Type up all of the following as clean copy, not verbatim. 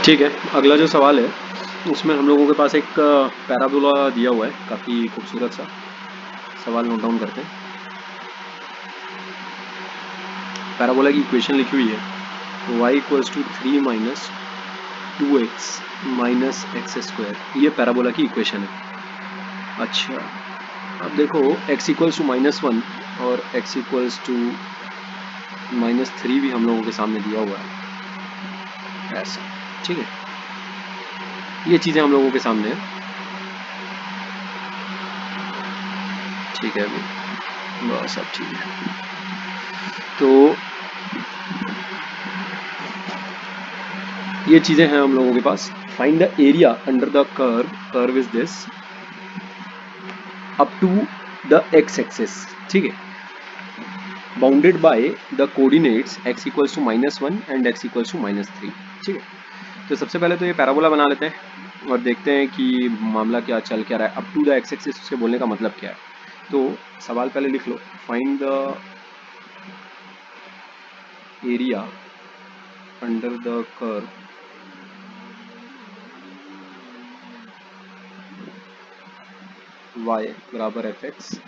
ठीक है, अगला जो सवाल है उसमें हम लोगों के पास एक पैराबोला दिया हुआ है, काफ़ी खूबसूरत सा सवाल नोट डाउन करते हैं। पैराबोला की इक्वेशन लिखी हुई है y equals to 3 minus 2x minus x square, ये पैराबोला की इक्वेशन है। अच्छा, अब देखो x इक्वल्स टू -1 और x इक्वल्स टू -3 भी हम लोगों के सामने दिया हुआ है ऐसा। ठीक है, ये चीज़ें हम लोगों के सामने है। ठीक है, अभी बस अब ठीक है। तो ये चीज़ें हैं हम लोगों के पास। Find the area under the curve is this up to the x axis. ठीक है, bounded by the coordinates x equals to -1 and x equals to -3। ठीक है, तो सबसे पहले तो ये पैराबोला बना लेते हैं और देखते हैं कि मामला क्या चल क्या रहा है। Up to the x axis उसके बोलने का मतलब क्या है। तो सवाल पहले लिख लो, find the area under the curve y बराबर fx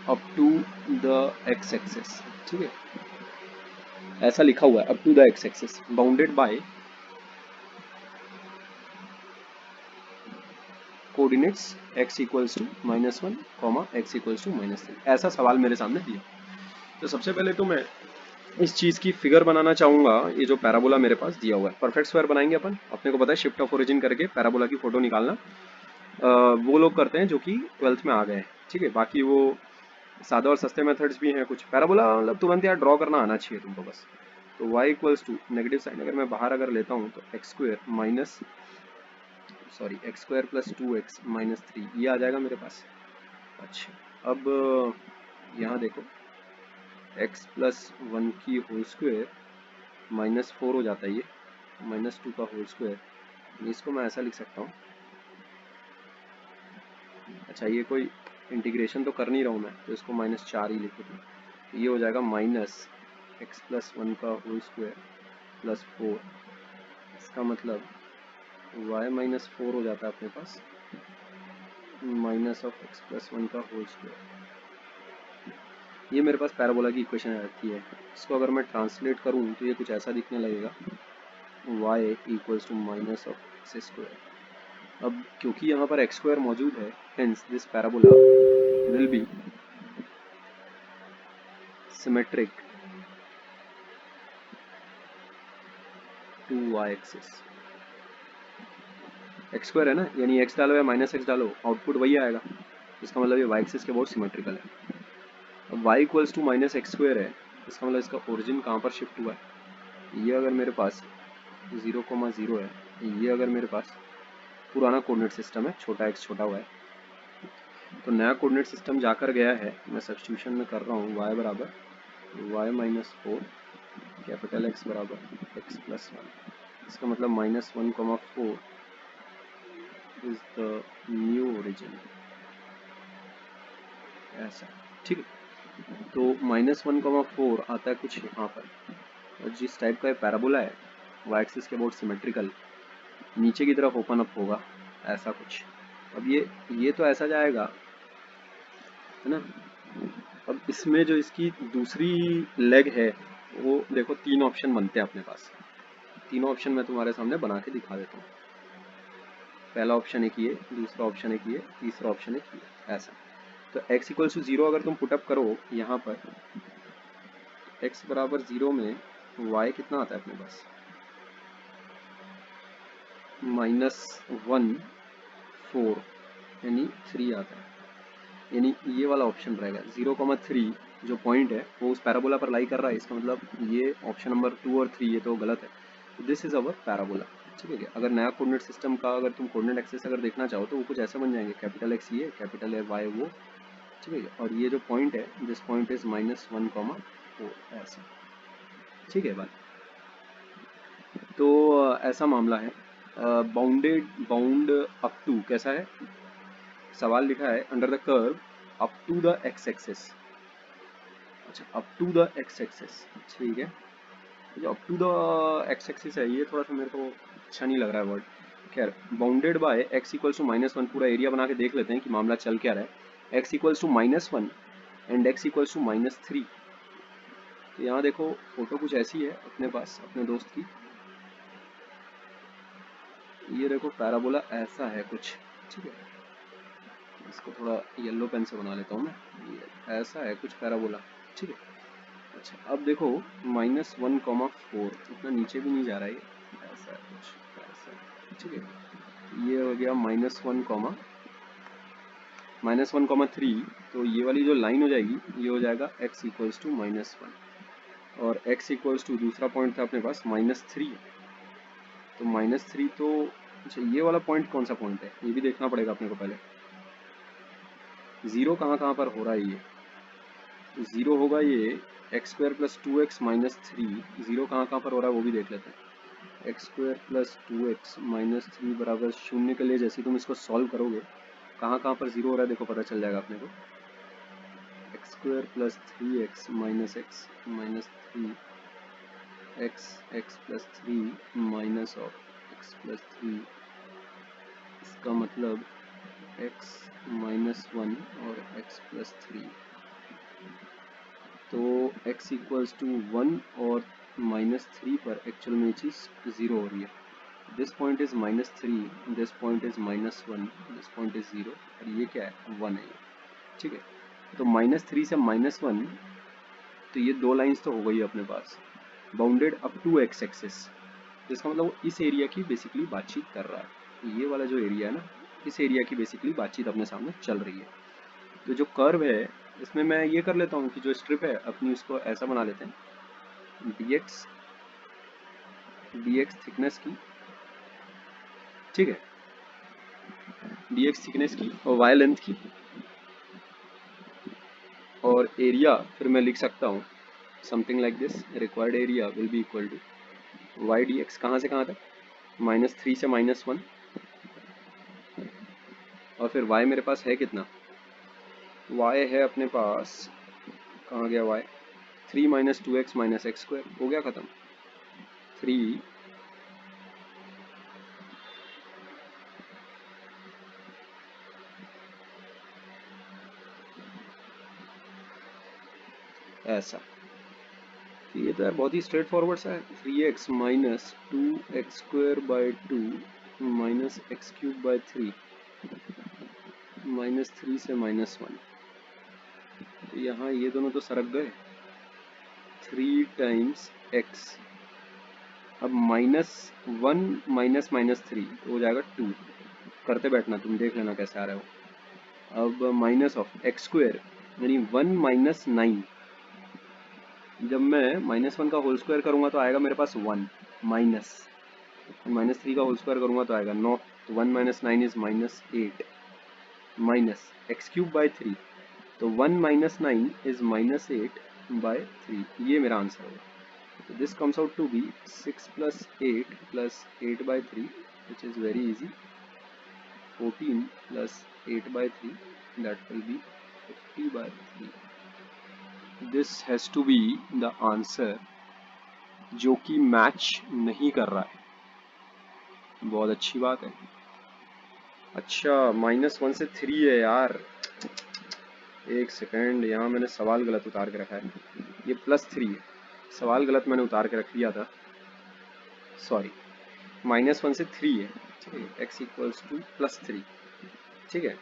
up to the x axis. ठीक है, ऐसा लिखा हुआ है, up to the x axis bounded by coordinates x equals to -1 comma x equals to -3। ऐसा सवाल मेरे सामने दिया। तो सबसे पहले तो मैं इस चीज़ की फिगर बनाना चाहूँगा। ये जो पैराबोला मेरे पास दिया हुआ है, परफेक्ट स्क्वायर बनाएंगे अपन। अपने को पता है शिफ्ट ऑफ ओरिजिन करके पैराबोला की फोटो निकालना वो लोग करते हैं जो कि 12th में आ गए हैं। ठीक है, बाकी वो सादा और सस्ते मेथड्स भी हैं कुछ। पैराबोला मतलब तुरंत यार ड्रॉ करना आना चाहिए तुमको बस। तो y equals to negative sign अगर मैं बाहर अगर लेता हूँ तो एक्स स्क्वायर प्लस 2x -3 ये आ जाएगा मेरे पास। अच्छा, अब यहाँ देखो x प्लस 1 की होल स्क्वायर -4 हो जाता है, ये -2 का होल स्क्वायर। इसको मैं ऐसा लिख सकता हूँ। अच्छा, ये कोई इंटीग्रेशन तो कर नहीं रहा हूँ मैं, तो इसको -4 ही लिख दूँ। ये हो जाएगा -x प्लस 1 का होल स्क्वायर प्लस 4। इसका मतलब y -4 हो जाता है अपने पास माइनस ऑफ x प्लस 1 का होल स्क्वायर। ये मेरे पास पैराबोला की इक्वेशन आती है। इसको अगर मैं ट्रांसलेट करूँ तो ये कुछ ऐसा दिखने लगेगा, y equals to minus of x square. अब क्योंकि यहाँ पर एक्स स्क्वायर मौजूद है, hence this parabola will be symmetric to y axis. X square है ना, यानी x डालो या -x डालो आउटपुट वही आएगा। इसका मतलब ये y एक्सिस के बहुत सिमेट्रिकल है। अब y equals to -x square है, इसका मतलब इसका ओरिजिन कहाँ पर शिफ्ट हुआ है। ये अगर मेरे पास 0,0 है, ये अगर मेरे पास पुराना कोऑर्डिनेट सिस्टम है, छोटा x छोटा y, तो नया कोऑर्डिनेट सिस्टम जाकर गया है। मैं सब्स्टिट्यूशन में कर रहा हूँ y बराबर y-4 कैपिटल X बराबर x प्लस 1। इसका मतलब -1,4 इज द न्यू ओरिजिन ऐसा। ठीक है, तो -1,4 आता है कुछ यहाँ पर, और जिस टाइप का पैराबोला है y एक्सिस के बहुत सिमेट्रिकल नीचे की तरफ ओपन अप होगा ऐसा कुछ। अब ये तो ऐसा जाएगा है ना। अब इसमें जो इसकी दूसरी लेग है वो देखो, 3 ऑप्शन बनते हैं अपने पास। तीनों ऑप्शन मैं तुम्हारे सामने बना के दिखा देता हूँ। पहला ऑप्शन एक ये, दूसरा ऑप्शन एक ये, तीसरा ऑप्शन एक ये ऐसा। तो x इक्वल्स टू 0 अगर तुम पुटअप करो यहाँ पर, x बराबर 0 में y कितना आता है अपने पास -1,4 यानी 3 आता है। यानी ये वाला ऑप्शन रहेगा 0,3 जो पॉइंट है वो उस पैराबोला पर लाई कर रहा है। इसका मतलब ये ऑप्शन नंबर 2 और 3 ये तो गलत है। This is our parabola. ठीक है, अगर नया कोऑर्डिनेट सिस्टम का अगर तुम कोऑर्डिनेट एक्सिस अगर देखना चाहो तो वो कुछ ऐसे बन जाएंगे, कैपिटल X ये, कैपिटल Y वो। ठीक है, और ये जो पॉइंट है, दिस पॉइंट इज -1,4 ऐसा। ठीक है बात। तो ऐसा मामला है। बाउंड अप टू कैसा है, सवाल लिखा है under the curve up to the x axis. अच्छा, up to the x axis, ठीक है। जो up to the x axis है ये थोड़ा सा मेरे को अच्छा नहीं लग रहा है वर्ड। खैर, bounded by x equals to -1, पूरा एरिया बना के देख लेते हैं कि मामला चल क्या रहा है। X equals to -1 and x equals to -3। तो यहाँ देखो फोटो कुछ ऐसी है अपने पास, अपने दोस्त की। ये देखो पैराबोला ऐसा है कुछ, ठीक है। इसको थोड़ा येलो पेन से बना लेता हूँ मैं। ये ऐसा है कुछ पैराबोला, ठीक है। अच्छा, अब देखो -1,4 इतना नीचे भी नहीं जा रहा है, ये ऐसा है कुछ ऐसा, ठीक है। ये हो गया -1,3। तो ये वाली जो लाइन हो जाएगी ये हो जाएगा x इक्वल्स टू -1 और x इक्वल्स टू दूसरा पॉइंट था अपने पास -3। तो -3 तो अच्छा, ये वाला पॉइंट कौन सा पॉइंट है ये भी देखना पड़ेगा अपने को पहले। जीरो कहाँ कहाँ पर हो रहा है ये, तो जीरो होगा ये x² + 2x - 3। जीरो कहाँ कहाँ पर हो रहा है वो भी देख लेते हैं। x² + 2x - 3 बराबर 0 के लिए जैसे तुम इसको सॉल्व करोगे कहाँ कहाँ पर जीरो हो रहा है देखो, पता चल जाएगा अपने को। x² + 3x - x - 3 x + 3 minus of x + 3, इसका मतलब x - 1 और x + 3। तो x इक्वल्स टू 1 और -3 पर एक्चुअल में ये चीज़ ज़ीरो हो रही है। This point is -3, this point is -1, this point is 0 और ये क्या है 1 है ये, ठीक है। तो -3 से -1, तो ये दो लाइंस तो हो गई अपने पास bounded up to x axis. जिसका मतलब वो इस एरिया की बेसिकली बातचीत कर रहा है। ये वाला जो एरिया है ना, इस एरिया की बेसिकली बातचीत अपने सामने चल रही है। तो जो कर्व है इसमें मैं ये कर लेता हूँ कि जो स्ट्रिप है अपनी उसको ऐसा बना लेते हैं, dx थिकनेस की, ठीक है, dx थिकनेस की और y लेंथ की, और एरिया फिर मैं लिख सकता हूँ something like this, required area will be equal to y dx कहाँ से कहाँ तक, -3 से -1, और फिर y मेरे पास है कितना, y है अपने पास, कहाँ गया y, 3 - 2x - x², हो गया खत्म। 3 ऐसा। तो ये तो यार बहुत ही स्ट्रेट फॉरवर्ड सा है। 3x - 2x² / 2 - x³ / 3 -3 से -1। तो यहाँ ये दोनों तो सरक गए, 3 टाइम्स x, अब -1 - -3 तो हो जाएगा 2। करते बैठना, तुम देख लेना कैसे आ रहा है वो। अब माइनस ऑफ x² यानी 1 - 9, जब मैं -1 का होल स्क्वायर करूंगा तो आएगा मेरे पास 1 माइनस, -3 का होल स्क्वायर करूंगा तो आएगा 9, तो 1 - 9 इज -8 माइनस x³ / 3, तो 1 - 9 इज -8 / 3, ये मेरा आंसर होगा। So this comes out to be 6 + 8 + 8 / 3, which is very easy. 14 + 8 / 3, that will be 50 / 3. This has to be the answer, जो कि मैच नहीं कर रहा है। बहुत अच्छी बात है। अच्छा, -1 से 3 है यार, एक सेकेंड, यहाँ मैंने सवाल गलत उतार के रखा है, ये +3 है, सवाल गलत मैंने उतार के रख लिया था, सॉरी। -1 से 3 है, ठीक है, x इक्वल्स टू +3, ठीक है।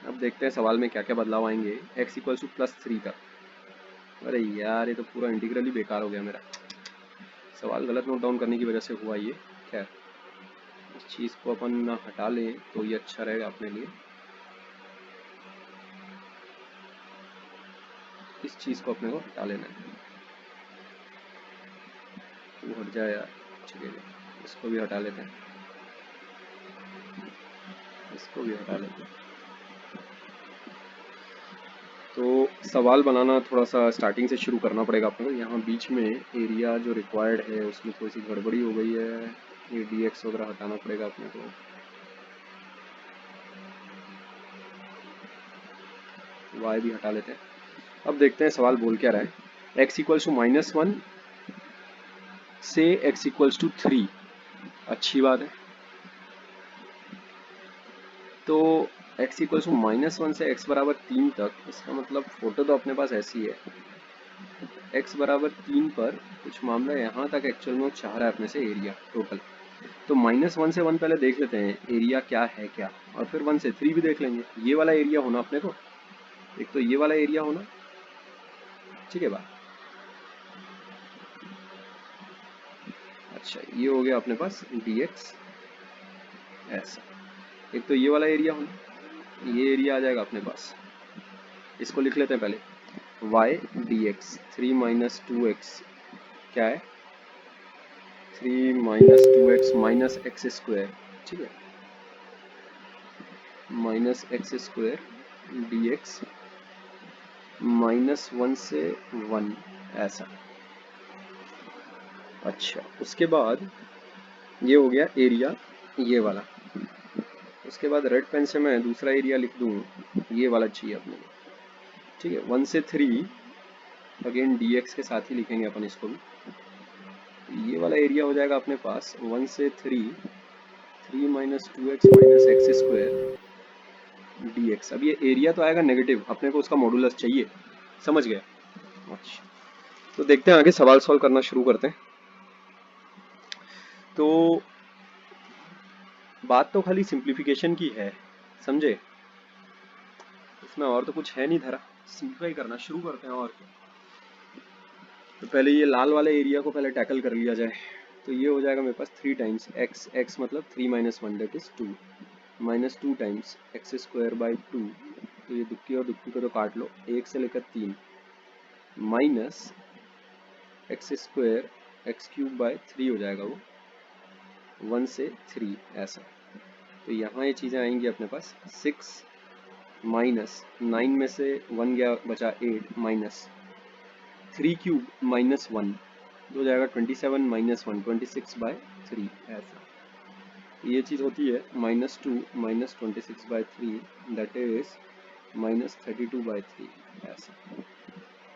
अब देखते हैं सवाल में क्या क्या बदलाव आएंगे x इक्वल्स टू +3 तक। अरे यार, ये तो पूरा इंटीग्रल ही बेकार हो गया मेरा, सवाल गलत नोट डाउन करने की वजह से हुआ ये। खैर, इस चीज़ को अपन हटा लें तो ये अच्छा रहेगा अपने लिए। इस चीज़ को अपने को हटा लेना है, तो हट जाए यार, ठीक है। इसको भी हटा लेते हैं, इसको भी हटा लेते हैं। तो सवाल बनाना थोड़ा सा स्टार्टिंग से शुरू करना पड़ेगा अपने को। यहाँ बीच में एरिया जो रिक्वायर्ड है उसमें थोड़ी सी गड़बड़ी हो गई है, ये dx वगैरह हटाना पड़ेगा अपने को। y भी हटा लेते हैं। अब देखते हैं सवाल बोल क्या रहा है। x इक्वल्स टू -1 से x इक्वल्स टू 3, अच्छी बात है। तो x इक्वल्स टू -1 से x बराबर 3 तक, इसका मतलब फोटो तो अपने पास ऐसी है। x बराबर 3 पर कुछ मामला यहाँ तक एक्चुअल में वो चाह रहा है अपने से एरिया टोटल। तो -1 से 1 पहले देख लेते हैं एरिया क्या है क्या, और फिर 1 से 3 भी देख लेंगे। ये वाला एरिया होना अपने को, एक तो ये वाला एरिया होना, ठीक है बात। अच्छा, ये हो गया अपने पास dx ऐसा। एक तो ये वाला एरिया होना, ये एरिया आ जाएगा अपने पास। इसको लिख लेते हैं पहले, y dx 3 माइनस 2x क्या है, 3 minus 2x minus x square, ठीक है, माइनस एक्स स्क्वायर dx -1 से 1 ऐसा। अच्छा, उसके बाद ये हो गया एरिया ये वाला। उसके बाद रेड पेन से मैं दूसरा एरिया लिख दूँ, ये वाला चाहिए अपने को, ठीक है। 1 से 3 अगेन dx के साथ ही लिखेंगे अपन इसको भी। ये वाला एरिया हो जाएगा अपने पास 1 से 3 minus 2x minus x square dx। अब ये एरिया तो आएगा नेगेटिव, अपने को उसका मॉडुलस चाहिए, समझ गया। अच्छा, तो देखते हैं आगे सवाल सॉल्व करना शुरू करते हैं। तो बात तो खाली सिंप्लीफिकेशन की है, समझे, इसमें और तो कुछ है नहीं धरा। सिंप्लीफाई करना शुरू करते हैं। और तो पहले ये लाल वाले एरिया को पहले टैकल कर लिया जाए। तो ये हो जाएगा मेरे पास 3 टाइम्स x मतलब 3 minus 1 that is 2 minus 2 times x square by 2। तो ये दुक्की और दुक्की को तो काट लो, 1 से लेकर 3 minus x square x cube by 3 हो जाएगा वो 1 से 3 ऐसा। तो यहाँ ये चीज़ें आएंगी अपने पास 6 माइनस 9 में से 1 गया बचा 8 माइनस 3 क्यूब माइनस 1 तो हो जाएगा 27 माइनस 1 26 बाई 3 ऐसा। ये चीज़ होती है -2 minus 26 by 3 that is minus 32 by 3 ऐसा।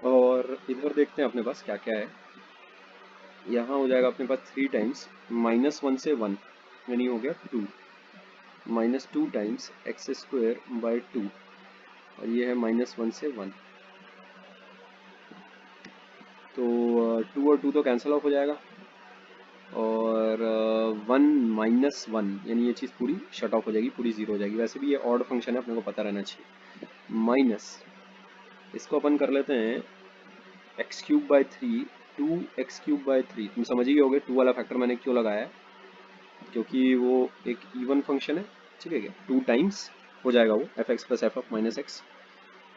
और इधर देखते हैं अपने पास क्या क्या है। यहाँ हो जाएगा अपने पास 3 टाइम्स -1 से 1 यानी हो गया 2 minus 2 times x square by 2 और ये है -1 से 1। तो 2 और 2 तो कैंसिल ऑफ हो जाएगा और 1 माइनस 1 यानी ये चीज़ पूरी शट ऑफ हो जाएगी, पूरी जीरो हो जाएगी। वैसे भी ये ऑड फंक्शन है, अपने को पता रहना चाहिए। माइनस इसको अपन कर लेते हैं x cube by 3 2 x cube by 3। तुम समझ ही गए 2 वाला फैक्टर मैंने क्यों लगाया है, क्योंकि वो एक इवन फंक्शन है, ठीक है क्या। 2 टाइम्स हो जाएगा वो F x plus F of minus x.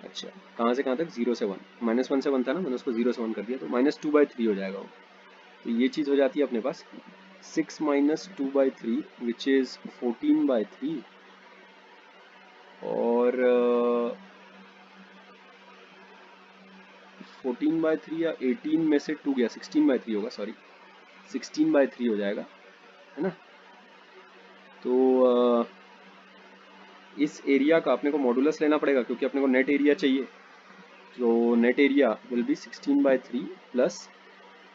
अच्छा, कहाँ से कहाँ तक, 0 से 1, -1 से 1 था ना, मैंने उसको 0 से 1 कर दिया, तो -2 बाई 3 हो जाएगा वो। तो ये चीज़ हो जाती है अपने पास 6 minus 2 by 3 which is 14 by 3 और 14 बाई 3 या 18 में से 2 गया 16 बाई 3 होगा, सॉरी 16 बाई 3 हो जाएगा, है ना। तो इस एरिया का अपने को मॉडुलस लेना पड़ेगा क्योंकि अपने को नेट एरिया चाहिए। तो net area will be 16 by 3 plus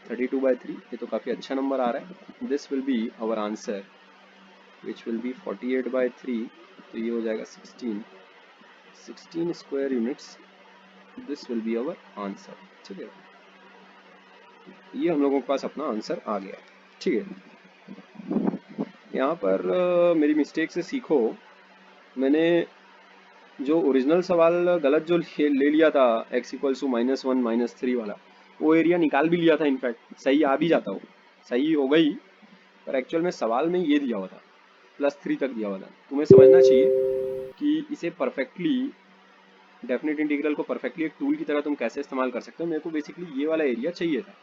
32 by 3। ये तो काफ़ी अच्छा नंबर आ रहा है। This will be our answer which will be 48 by 3। तो ये हो जाएगा 16 square units. This will be our answer, ठीक है। ये हम लोगों के पास अपना आंसर आ गया, ठीक है। यहाँ पर मेरी मिस्टेक से सीखो। मैंने जो ओरिजिनल सवाल गलत जो ले लिया था x इक्वल्स टू -1 -3 वाला, वो एरिया निकाल भी लिया था। इनफैक्ट सही आ भी जाता, वो सही हो गई, पर एक्चुअल में सवाल में ये दिया हुआ था +3 तक दिया हुआ था। तुम्हें समझना चाहिए कि इसे परफेक्टली, डेफिनेट इंटीग्रल को परफेक्टली एक टूल की तरह तुम कैसे इस्तेमाल कर सकते हो। मेरे को बेसिकली ये वाला एरिया चाहिए था,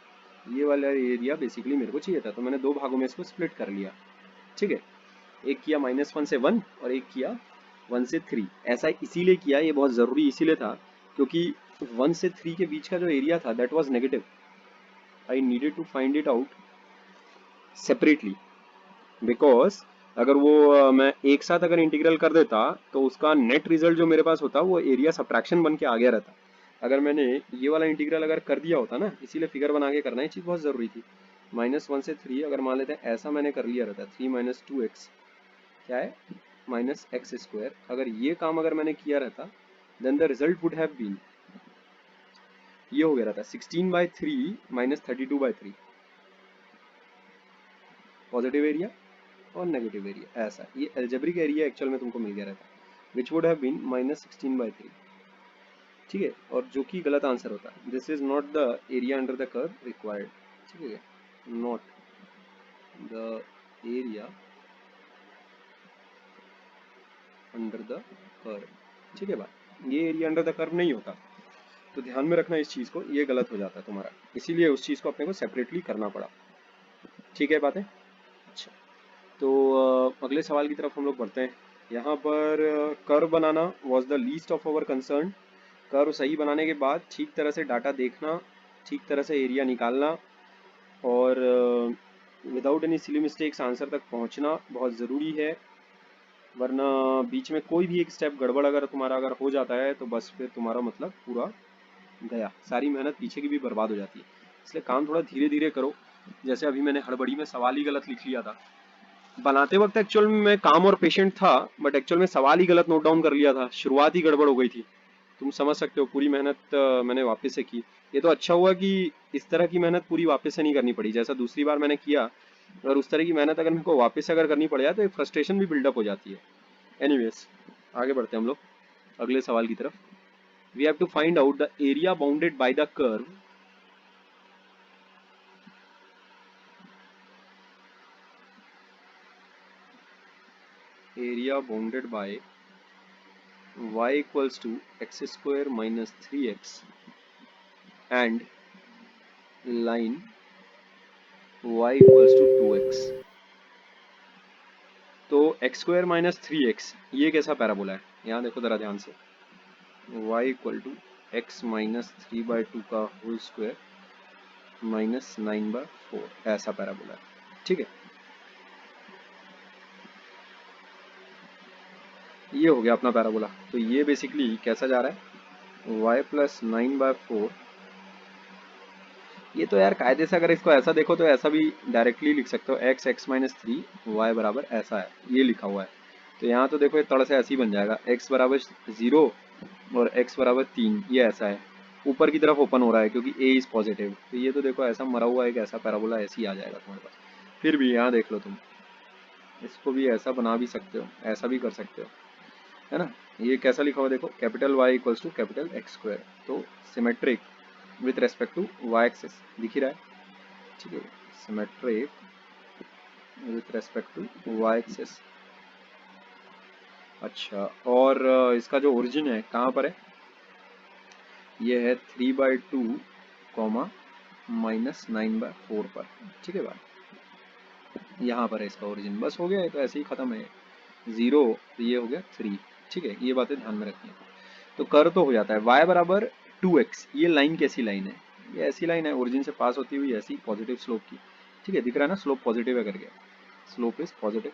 ये वाला एरिया बेसिकली मेरे को चाहिए था, तो मैंने 2 भागों में इसको स्प्लिट कर लिया, ठीक है। एक किया -1 से 1 और एक किया 1 से 3। ऐसा इसीलिए किया, ये बहुत ज़रूरी इसीलिए था क्योंकि 1 से 3 के बीच का जो एरिया था that was negative. I needed to find it out separately because अगर वो मैं एक साथ अगर इंटीग्रल कर देता तो उसका नेट रिजल्ट जो मेरे पास होता वो एरिया सब्ट्रैक्शन बन के आ गया रहता। अगर मैंने ये वाला इंटीग्रल अगर कर दिया होता ना, इसीलिए फिगर बना के करना, ये चीज़ बहुत ज़रूरी थी। -1 से 3 अगर मान लेते हैं ऐसा मैंने कर लिया रहता, 3 माइनस 2x क्या है -x²। अगर ये काम अगर मैंने किया रहता then the result would have been, ये हो गया रहता 16/3 -32/3 पॉजिटिव एरिया और नेगेटिव एरिया। ऐसा ये एल्जेब्रिक एरिया एक्चुअल में तुमको मिल गया रहता, विच वुड हैव बीन -16/3। ठीक है, और जो कि गलत आंसर होता है। This is not the area under the curve required. ठीक है, not the area under the curve. ठीक है बात, ये एरिया अंडर द कर्व नहीं होता, तो ध्यान में रखना इस चीज को, ये गलत हो जाता है तुम्हारा, इसीलिए उस चीज को अपने को सेपरेटली करना पड़ा। ठीक है बात है। अच्छा, तो अगले सवाल की तरफ हम लोग बढ़ते हैं। यहाँ पर curve banana was the least of our concern. Curve सही बनाने के बाद ठीक तरह से डाटा देखना, ठीक तरह से एरिया निकालना, और without any silly mistakes answer तक पहुँचना बहुत ज़रूरी है, वरना बीच में कोई भी एक स्टेप गड़बड़ अगर तुम्हारा अगर हो जाता है तो बस फिर तुम्हारा मतलब पूरा गया, सारी मेहनत पीछे की भी बर्बाद हो जाती है। इसलिए काम थोड़ा धीरे धीरे करो। जैसे अभी मैंने हड़बड़ी में सवाल ही गलत लिख लिया था, बनाते वक्त एक्चुअल में मैं काम और पेशेंट था, बट एक्चुअल में सवाल ही गलत नोट डाउन कर लिया था, शुरुआत ही गड़बड़ हो गई थी। तुम समझ सकते हो, पूरी मेहनत मैंने वापस से की। ये तो अच्छा हुआ कि इस तरह की मेहनत पूरी वापस से नहीं करनी पड़ी, जैसा दूसरी बार मैंने किया, और उस तरह की मेहनत अगर मेरे को वापस से अगर करनी पड़ जाए तो एक फ्रस्ट्रेशन भी बिल्डअप हो जाती है। एनीवेज, आगे बढ़ते हैं हम लोग अगले सवाल की तरफ। We have to find out the area bounded by the curve. Area bounded by y equals to x² minus 3x and line y equals to 2x। तो x² माइनस 3x ये कैसा पैराबोला है, यहाँ देखो जरा ध्यान से। y equal to x minus 3/2 का होल स्क्वायर माइनस 9/4, ऐसा पैराबोला है। ठीक है, ये हो गया अपना पैराबोला। तो ये बेसिकली कैसा जा रहा है, y प्लस 9/4। ये तो यार कायदे से अगर इसको ऐसा देखो तो ऐसा भी डायरेक्टली लिख सकते हो, x माइनस 3 y बराबर ऐसा है, ये लिखा हुआ है। तो यहाँ तो देखो ये तड़ से ऐसे ही बन जाएगा, x बराबर 0 और x बराबर 3, ये ऐसा है, ऊपर की तरफ ओपन हो रहा है क्योंकि a इज पॉजिटिव। तो ये तो देखो ऐसा मरा हुआ एक ऐसा पैराबोला ऐसे ही आ जाएगा तुम्हारे पास। फिर भी यहाँ देख लो तुम, इसको भी ऐसा बना भी सकते हो, ऐसा भी कर सकते हो, है ना। ये कैसा लिखा हुआ देखो, capital Y equals to capital x², तो symmetric with respect to y axis दिख ही रहा है। ठीक है, symmetric with respect to y axis. अच्छा, और इसका जो ओरिजिन है कहाँ पर है, ये है 3/2 कॉमा -9/4 पर। ठीक है बात, यहाँ पर है इसका ओरिजिन, बस हो गया है, तो ऐसे ही खत्म है। 0 तो ये हो गया 3। ठीक है, ये बातें ध्यान में रखनी है। तो कर तो हो जाता है y बराबर 2x। ये लाइन कैसी लाइन है, ये ऐसी लाइन है ओरिजिन से पास होती हुई ऐसी पॉजिटिव स्लोप की। ठीक है, दिख रहा है ना, स्लोप पॉजिटिव है करके, स्लोप इज पॉजिटिव।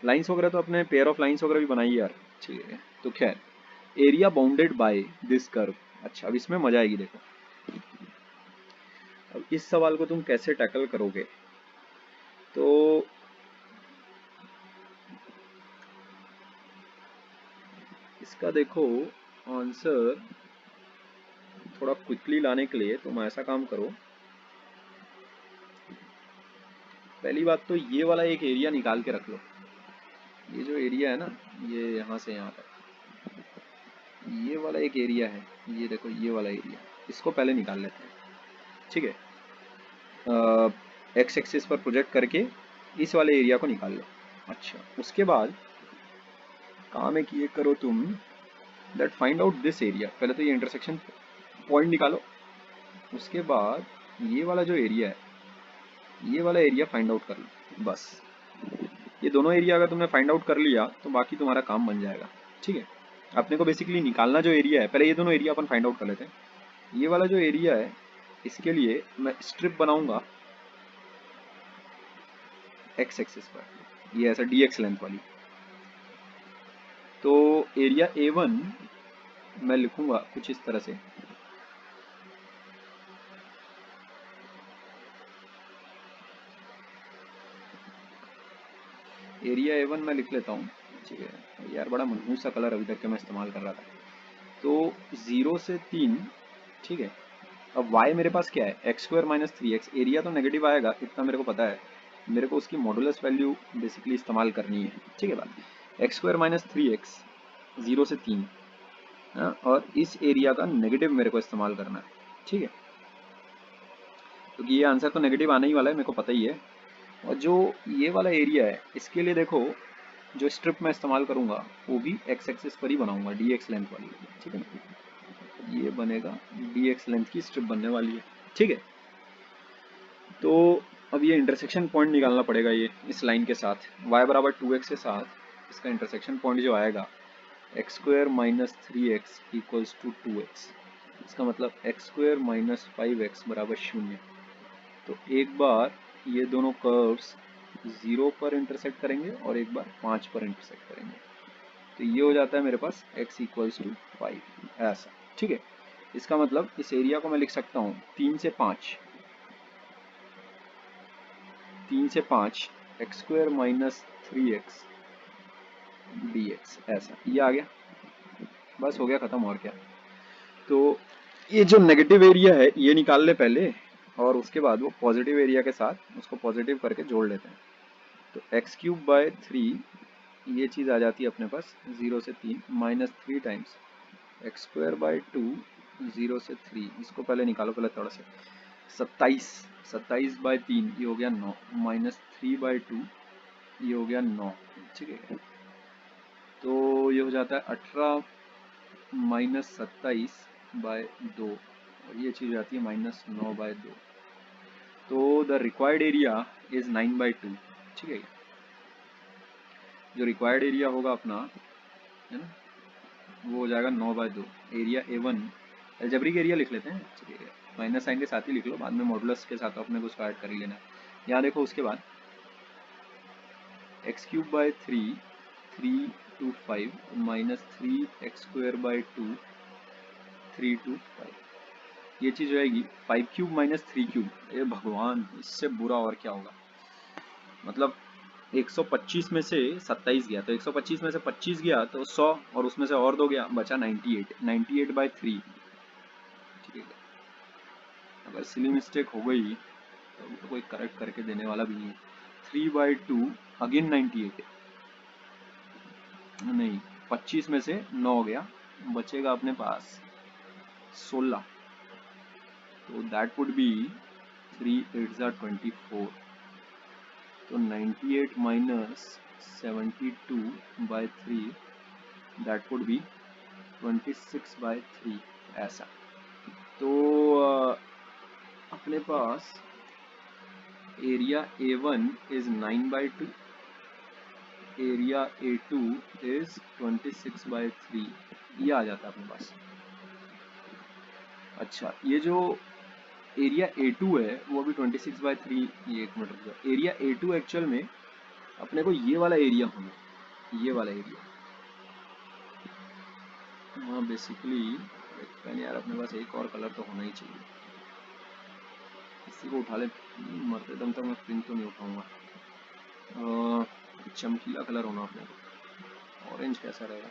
लाइंस वगैरह तो अपने पेयर ऑफ लाइंस वगैरह भी बनाइए यार। ठीक है, तो खैर area bounded by this curve. अच्छा, अब इसमें मजा आएगी देखो। अब इस सवाल को तुम कैसे टैकल करोगे, तो इसका देखो आंसर थोड़ा क्विकली लाने के लिए तुम ऐसा काम करो। पहली बात तो ये वाला एक एरिया निकाल के रख लो। ये जो एरिया है ना, ये यहाँ से यहाँ तक, ये वाला एक एरिया है, ये देखो ये वाला एरिया, इसको पहले निकाल लेते हैं। ठीक है, एक्स एक्सिस पर प्रोजेक्ट करके इस वाले एरिया को निकाल लो। अच्छा, उसके बाद काम एक ये करो तुम, that find out this area. पहले तो ये इंटरसेक्शन पॉइंट निकालो, उसके बाद ये वाला जो एरिया है, ये वाला एरिया फाइंड आउट कर लो। बस ये दोनों एरिया अगर तुमने फाइंड आउट कर लिया तो बाकी तुम्हारा काम बन जाएगा। ठीक है, अपने को बेसिकली निकालना जो एरिया है, पहले ये दोनों एरिया अपन फाइंड आउट कर लेते हैं। ये वाला जो एरिया है, इसके लिए मैं स्ट्रिप बनाऊंगा एक्स एक्सिस पर। ये ऐसा dx लेंथ वाली। तो एरिया A1 मैं लिखूंगा कुछ इस तरह से, एरिया A1 मैं लिख लेता हूँ, ठीक है यार, बड़ा मनहूस सा कलर अभी तक के मैं इस्तेमाल कर रहा था। तो 0 से 3, ठीक है। अब y मेरे पास क्या है, x square minus 3x, area तो नेगेटिव आएगा इतना मेरे को पता है, मेरे को उसकी मॉडुलस वैल्यू बेसिकली इस्तेमाल करनी है, ठीक है बात। एक्स स्क्वायर माइनस 3x 0 से 3, हाँ, और इस एरिया का नेगेटिव मेरे को इस्तेमाल करना है, ठीक है, क्योंकि ये आंसर तो नेगेटिव आने ही वाला है, मेरे को पता ही है। और जो ये वाला एरिया है इसके लिए देखो, जो स्ट्रिप मैं इस्तेमाल करूंगा वो भी एक्स एक्सिस पर ही बनाऊंगा, dx लेंथ वाली, ठीक है ना, ये बनेगा dx लेंथ की स्ट्रिप बनने वाली है, ठीक है। तो अब ये इंटरसेक्शन पॉइंट निकालना पड़ेगा, ये इस लाइन के साथ y बराबर 2x के साथ इसका इंटरसेक्शन पॉइंट जो आएगा x square minus 3x equals to 2x, इसका मतलब एक्स स्क्वायर माइनस 5x बराबर 0। तो एक बार ये दोनों कर्व्स 0 पर इंटरसेक्ट करेंगे और एक बार 5 पर इंटरसेक्ट करेंगे, तो ये हो जाता है मेरे पास x इक्वल्स टू 5 ऐसा, ठीक है। इसका मतलब इस एरिया को मैं लिख सकता हूँ 3 से 5, 3 से 5 x square minus 3x dx ऐसा, ये आ गया, बस हो गया खत्म, और क्या। तो ये जो नेगेटिव एरिया है ये निकाल ले पहले, और उसके बाद वो पॉजिटिव एरिया के साथ उसको पॉजिटिव करके जोड़ लेते हैं। तो एक्स क्यूब बाय 3, ये चीज़ आ जाती है अपने पास 0 से 3 minus 3 times x square by 2 0 से 3, इसको पहले निकालो पहले थोड़ा सा, 27, 27 बाय 3 ये हो गया 9, माइनस 3 बाय 2 ये हो गया 9, ठीक है। तो ये हो जाता है 18 माइनस 27 बाय 2, और ये चीज़ आती है माइनस 9 बाय 2। तो the required area is 9 by 2, ठीक है। जो रिक्वायर्ड एरिया होगा अपना, है ना, वो हो जाएगा 9 by 2। Area A1, algebraic area लिख लेते हैं, ठीक है, माइनस साइन के साथ ही लिख लो, बाद में मॉडुलस के साथ अपने को उसको ऐड कर ही लेना। यहाँ देखो उसके बाद x cube by 3, 3 to 5 minus 3 x square by 2 3 to 5, ये चीज़ हो जाएगी 5 क्यूब माइनस 3 क्यूब। ए भगवान, इससे बुरा और क्या होगा, मतलब 125 में से 27 गया, तो 125 में से 25 गया तो 100, और उसमें से और 2 गया, बचा 98, 98 बाय 3, ठीक है। अगर सिली मिस्टेक हो गई तो कोई करेक्ट करके देने वाला भी नहीं है। 3 बाई 2 अगेन 98, नहीं 25 में से 9 गया, बचेगा अपने पास 16, तो दैट वुड बी 3 8 24, तो 98 minus 72 by 3 that would be 26 by 3 ऐसा। तो अपने पास area A1 is 9 by 2, area A2 is 26 by 3, ये आ जाता है अपने पास। अच्छा, ये जो एरिया A2 है वो भी 26 बाई 3, ये एक मिनट रुक जाओ, एरिया A2 एक्चुअल में अपने को ये वाला एरिया होना, ये वाला एरिया, हाँ बेसिकली पेन यार अपने पास एक और कलर तो होना ही चाहिए, इसी को उठा ले, मरते दम तक मैं पिंक तो नहीं उठाऊंगा, चमकीला कलर होना अपने को। ऑरेंज कैसा रहेगा,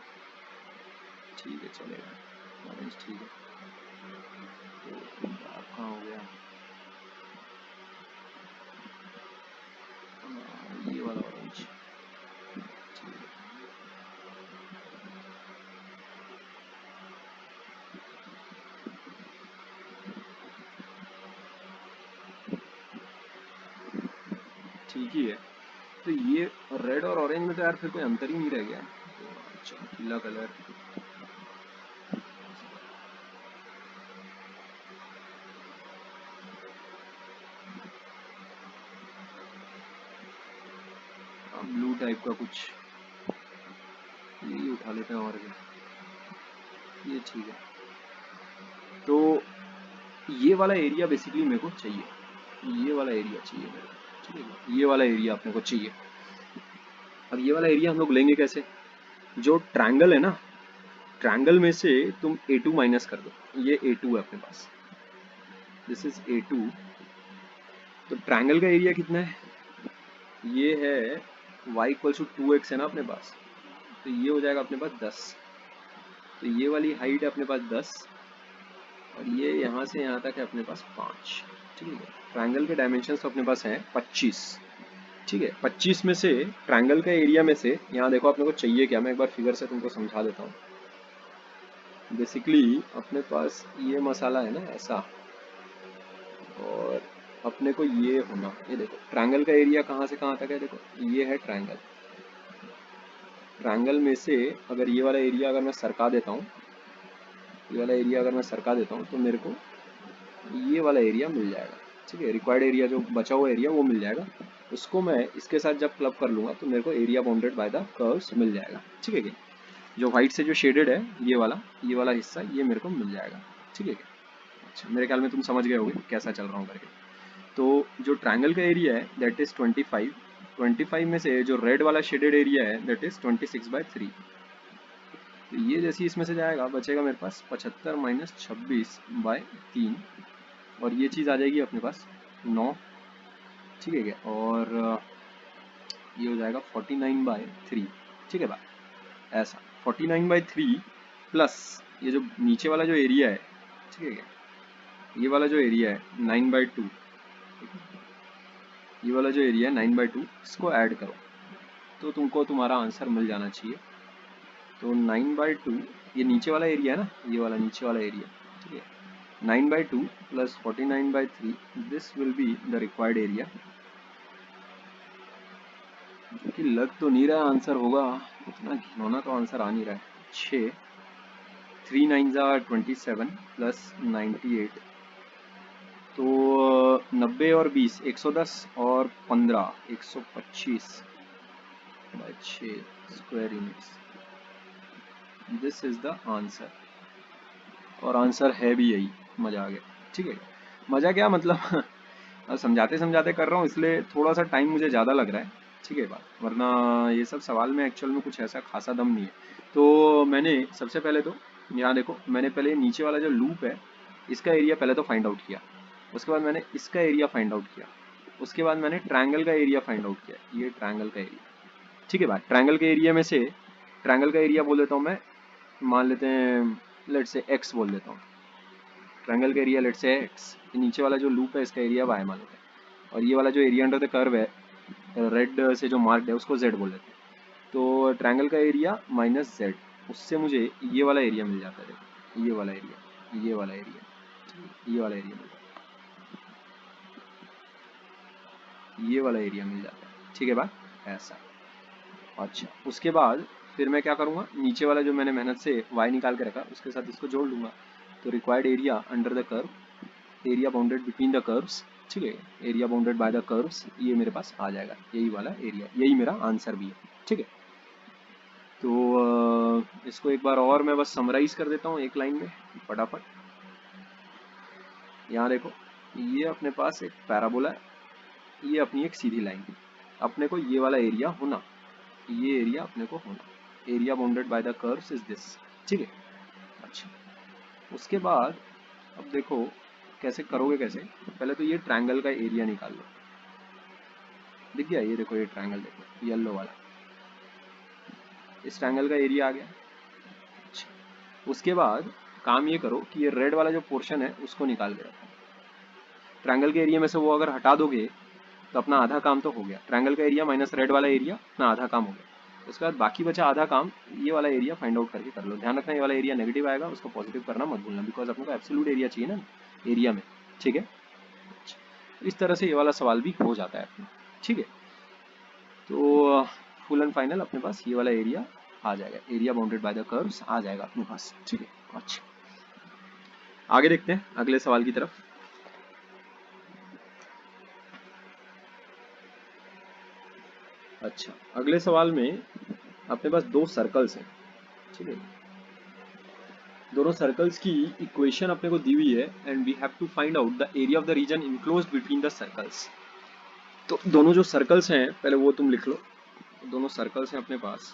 ठीक है चलेगा, ऑरेंज ठीक है। तो डार्क कहाँ हो गया, ये वाला ऑरेंज, ठीक है। ठीक ही है। तो ये रेड और ऑरेंज में तो यार फिर कोई अंतर ही नहीं रह गया, तो चमकीला कलर, ब्लू टाइप का कुछ, ये उठा लेते हैं, और ये ठीक है। तो ये वाला एरिया बेसिकली मेरे को चाहिए, ये वाला एरिया चाहिए मेरे को, ठीक है, ये वाला एरिया अपने को चाहिए। अब ये वाला एरिया हम लोग लेंगे कैसे, जो ट्रायंगल है ना, ट्रायंगल में से तुम A2 माइनस कर दो, ये A2 है अपने पास, दिस इज A2। तो ट्रायंगल का एरिया कितना है, ये है y इक्वल टू 2x है ना अपने पास, तो ये हो जाएगा अपने पास 10। तो ये वाली हाइट है अपने पास 10 और ये यहाँ से यहाँ तक है अपने पास 5। ठीक है, ट्रायंगल के डायमेंशन तो अपने पास हैं 25। ठीक है, 25 में से ट्रायंगल का एरिया में से यहाँ देखो अपने को चाहिए क्या, मैं एक बार फिगर से तुमको समझा देता हूँ। बेसिकली अपने पास ये मसाला है ना ऐसा, और अपने को ये होना, ये देखो ट्रायंगल का एरिया कहाँ से कहाँ तक है, देखो ये है ट्रायंगल। ट्रायंगल में से अगर ये वाला एरिया अगर मैं सरका देता हूँ, ये वाला एरिया अगर मैं सरका देता हूँ तो मेरे को ये वाला एरिया मिल जाएगा। ठीक है, रिक्वायर्ड एरिया जो बचा हुआ एरिया वो मिल जाएगा, उसको मैं इसके साथ जब क्लब कर लूँगा तो मेरे को area bounded by the curves मिल जाएगा। ठीक है क्या, जो व्हाइट से जो शेडेड है ये वाला हिस्सा ये मेरे को मिल जाएगा। ठीक है क्या, अच्छा मेरे ख्याल में तुम समझ गए होगे कैसा चल रहा हूँ करके। तो जो ट्रायंगल का एरिया है दैट इज 25 में से जो रेड वाला शेडेड एरिया है दैट इज 26/3। तो ये जैसे इसमें से जाएगा बचेगा मेरे पास 75 माइनस 26/3 और ये चीज़ आ जाएगी अपने पास 9। ठीक है क्या, और ये हो जाएगा 49/3। ठीक है भाई, ऐसा 49/3 प्लस ये जो नीचे वाला जो एरिया है, ठीक है क्या, ये वाला जो एरिया है 9/2, ये वाला जो एरिया है 9/2, इसको ऐड करो तो तुमको तुम्हारा आंसर मिल जाना चाहिए। तो 9/2 ये नीचे वाला एरिया है ना, ये वाला नीचे वाला एरिया, ठीक है, 9/2 plus 49/3, this will be the required area. कि लग तो नहीं रहा आंसर होगा, इतना घिनौना तो आंसर आ नहीं रहा है। 6 3 9 27 प्लस 98, तो 90 और 20 110 और 15 125/6 square units, this is the answer. और आंसर है भी यही, मजा आ गया। ठीक है, मजा क्या मतलब अब समझाते समझाते कर रहा हूँ इसलिए थोड़ा सा टाइम मुझे ज़्यादा लग रहा है। ठीक है बात, वरना ये सब सवाल में एक्चुअल में कुछ ऐसा खासा दम नहीं है। तो मैंने सबसे पहले तो यहाँ देखो, मैंने पहले नीचे वाला जो लूप है इसका एरिया पहले तो फाइंड आउट किया, उसके बाद मैंने इसका एरिया फाइंड आउट किया, उसके बाद मैंने ट्रायंगल का एरिया फाइंड आउट किया, ये ट्रायंगल का एरिया। ठीक है बात, ट्रायंगल के एरिया में से ट्रायंगल का एरिया बोल देता हूँ मैं, मान लेते हैं लेट से एक्स बोल देता हूँ, ट्रायंगल का एरिया लेट से एक्स, नीचे वाला जो लूप है इसका एरिया वाई मान लेते हैं, और ये वाला जो एरिया अंडर द कर्व है रेड से जो मार्क्ड है उसको जेड बोल देते हैं। तो ट्रायंगल का एरिया माइनस जेड, उससे मुझे ये वाला एरिया मिल जाता है, देखो ये वाला एरिया, ये वाला एरिया, ये वाला एरिया मिल जाता है, ये वाला एरिया मिल जाता है। ठीक है बात, ऐसा। अच्छा उसके बाद फिर मैं क्या करूँगा, नीचे वाला जो मैंने मेहनत से y निकाल के रखा उसके साथ इसको जोड़ लूँगा, तो required area under the curve, area bounded between the curves, ठीक है, area bounded by the curves, ये मेरे पास आ जाएगा, यही वाला एरिया, यही मेरा आंसर भी है। ठीक है, तो इसको एक बार और मैं बस समराइज कर देता हूँ एक लाइन में फटाफट। यहाँ देखो, ये अपने पास एक पैराबोला है, ये अपनी एक सीधी लाइन, अपने को ये वाला एरिया होना, ये एरिया अपने को होना, area bounded by the curves is this. ठीक है, अच्छा उसके बाद अब देखो कैसे करोगे, कैसे, पहले तो ये ट्रायंगल का एरिया निकाल लो, दिख गया, ये देखो ये ट्रायंगल देखो येलो वाला, इस ट्रायंगल का एरिया आ गया। अच्छा उसके बाद काम ये करो कि ये रेड वाला जो पोर्शन है उसको निकाल के रखो, ट्रायंगल के एरिया में से वो अगर हटा दोगे तो अपना आधा काम तो हो गया, ट्रायंगल का एरिया माइनस रेड वाला एरिया, अपना आधा काम हो गया। उसके बाद बाकी बचा आधा काम, ये वाला एरिया फाइंड आउट करके कर लो। ध्यान रखना ये वाला एरिया नेगेटिव आएगा, उसको पॉजिटिव करना मत भूलना, बिकॉज अपने को एब्सोल्यूट एरिया चाहिए ना एरिया में। ठीक है, इस तरह से ये वाला सवाल भी हो जाता है अपना। ठीक है, तो फुल एंड फाइनल अपने पास ये वाला एरिया आ जाएगा, area bounded by the curves आ जाएगा अपने पास। ठीक है, अच्छा आगे देखते हैं अगले सवाल की तरफ। अच्छा अगले सवाल में अपने पास दो सर्कल्स हैं। ठीक है, दोनों सर्कल्स की इक्वेशन अपने को दी हुई है and we have to find out the area of the region enclosed between the circles. तो दोनों जो सर्कल्स हैं पहले वो तुम लिख लो, दोनों सर्कल्स हैं अपने पास,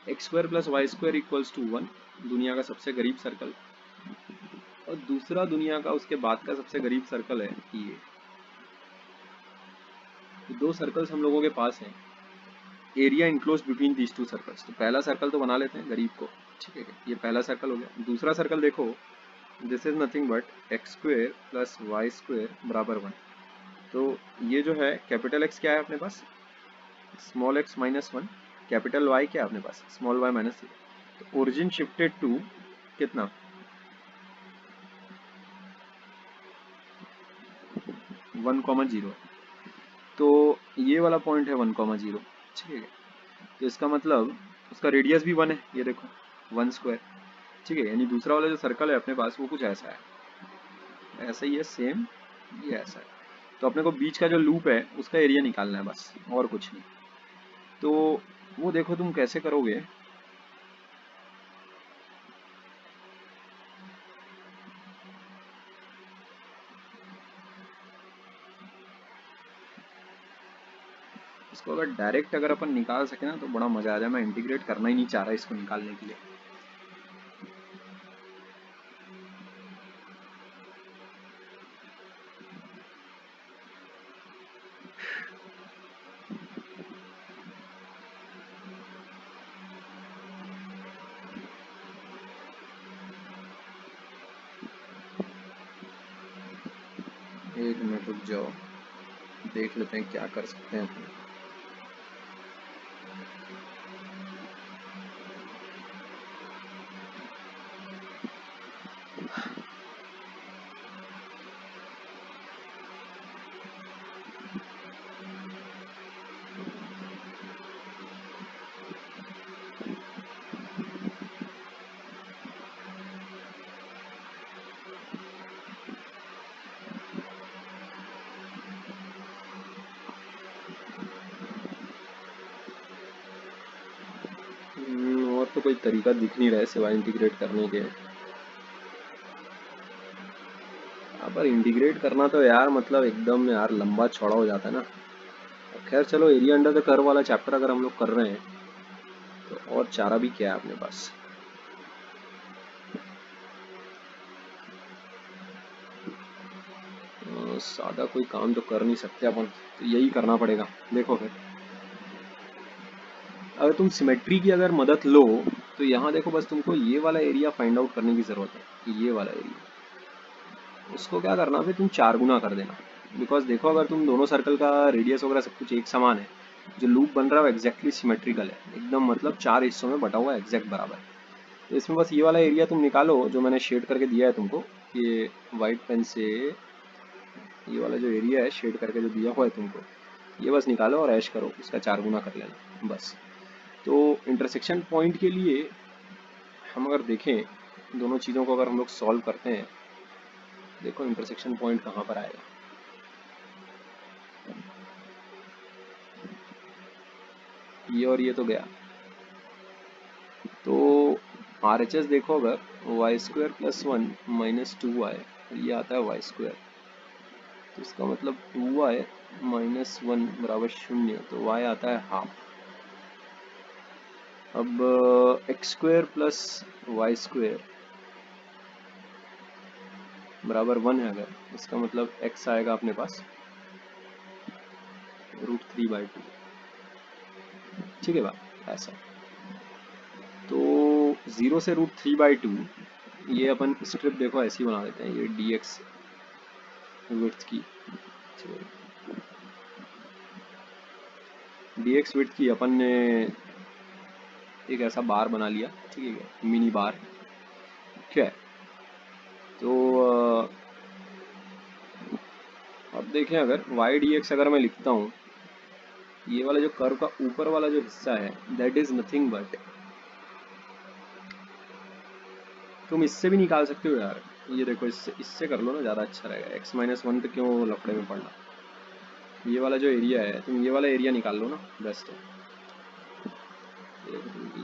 x square plus y square equals to 1, दुनिया का सबसे करीब सर्कल, और दूसरा दुनिया का उसके बाद का सबसे करीब सर्कल है ये। तो दो सर्कल्स हम लोगों के पास हैं, area enclose between these two circles. तो पहला सर्कल तो बना लेते हैं गरीब को, ठीक है, ये पहला सर्कल हो गया। दूसरा सर्कल देखो, this is nothing but x square plus y square बराबर 1। तो ये जो है कैपिटल एक्स क्या है अपने पास, small x minus 1, capital y क्या है अपने पास, स्मॉल वाई माइनस 0। तो ओरिजिन शिफ्टेड टू कितना, 1,0। तो ये वाला पॉइंट है 1,0, ठीक है। तो इसका मतलब उसका रेडियस भी 1 है, ये देखो 1 स्क्वायर, ठीक है। यानी दूसरा वाला जो सर्कल है अपने पास वो कुछ ऐसा है, ऐसा ही है सेम, ये ऐसा है। तो अपने को बीच का जो लूप है उसका एरिया निकालना है बस, और कुछ नहीं। तो वो देखो तुम कैसे करोगे, इसको अगर डायरेक्ट अगर अपन निकाल सके ना तो बड़ा मजा आ जाए। मैं इंटीग्रेट करना ही नहीं चाह रहा इसको निकालने के लिए। एक मिनट रुक जाओ, देख लेते हैं क्या कर सकते हैं अपन। और तो कोई तरीका दिख नहीं रहा है सिवाय इंटीग्रेट करने के। पर इंटीग्रेट करना तो यार मतलब एकदम यार लंबा चौड़ा हो जाता है ना। खैर चलो, एरिया अंडर द कर्व वाला चैप्टर अगर हम लोग कर रहे हैं तो और चारा भी क्या है अपने पास। सादा कोई काम तो कर नहीं सकते अपन, तो यही करना पड़ेगा। देखो फिर अगर तुम सिमेट्री की अगर मदद लो तो यहाँ देखो बस तुमको ये वाला एरिया फाइंड आउट करने की जरूरत है, ये वाला एरिया। उसको क्या करना, फिर तुम 4 गुना कर देना। बिकॉज देखो अगर तुम दोनों सर्कल का रेडियस वगैरह सब कुछ एक समान है, जो लूप बन रहा है वो एग्जैक्टली सिमेट्रिकल है, एकदम मतलब 4 हिस्सों में बटा हुआ है, एग्जैक्ट बराबर। तो इसमें बस ये वाला एरिया तुम निकालो जो मैंने शेड करके दिया है तुमको, ये वाइट पेन से ये वाला जो एरिया है शेड करके जो दिया हुआ है तुमको, ये बस निकालो और ऐश करो, इसका 4 गुना कर लेना बस। तो इंटरसेक्शन पॉइंट के लिए हम अगर देखें दोनों चीज़ों को अगर हम लोग सॉल्व करते हैं, देखो इंटरसेक्शन पॉइंट कहाँ पर आएगा। ये और ये तो गया, तो आर एच एस देखो अगर Y square plus 1 minus 2y, ये आता है वाई स्क्वायर, तो इसका मतलब 2y माइनस 1 बराबर 0, तो y आता है हाफ। अब x square plus y square बराबर 1 है अगर, इसका मतलब x आएगा अपने पास √3/2, ठीक है बात ऐसा। तो 0 से √3/2, ये अपन स्ट्रिप देखो ऐसी बना देते हैं, ये dx विड्थ की, dx विड्थ की अपन ने एक ऐसा बार बना लिया, ठीक है, मिनी बार, ठीक है। तो अब देखें अगर वाई dx अगर मैं लिखता हूँ, ये वाला जो कर्व का ऊपर वाला जो हिस्सा है दैट इज नथिंग बट, तुम इससे भी निकाल सकते हो यार, ये देखो इससे कर लो ना, ज़्यादा अच्छा रहेगा। x-1 पे क्यों लफड़े में पड़ना। ये वाला जो एरिया है तुम ये वाला एरिया निकाल लो ना, बेस्ट है।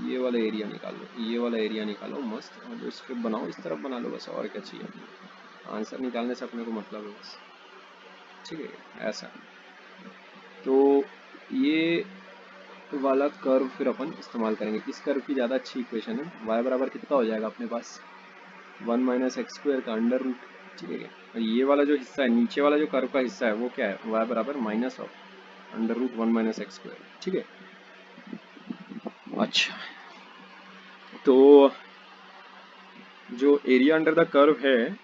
ये वाला एरिया निकाल लो, ये वाला एरिया निकालो मस्त, और जो स्क्रिप्ट बनाओ इस तरफ बना लो बस, और क्या चाहिए। आंसर निकालने से अपने को मतलब है बस, ठीक है ऐसा। तो ये वाला कर्व फिर अपन इस्तेमाल करेंगे। इस कर्व की ज़्यादा अच्छी इक्वेशन है। y बराबर कितना हो जाएगा अपने पास, 1 माइनस एक्स स्क्वायर का अंडर रूट, ठीक है। और ये वाला जो हिस्सा है, नीचे वाला जो कर्व का हिस्सा है, वो क्या है, y बराबर minus of under root 1 minus x square, ठीक है। अच्छा, तो जो एरिया अंडर द कर्व है,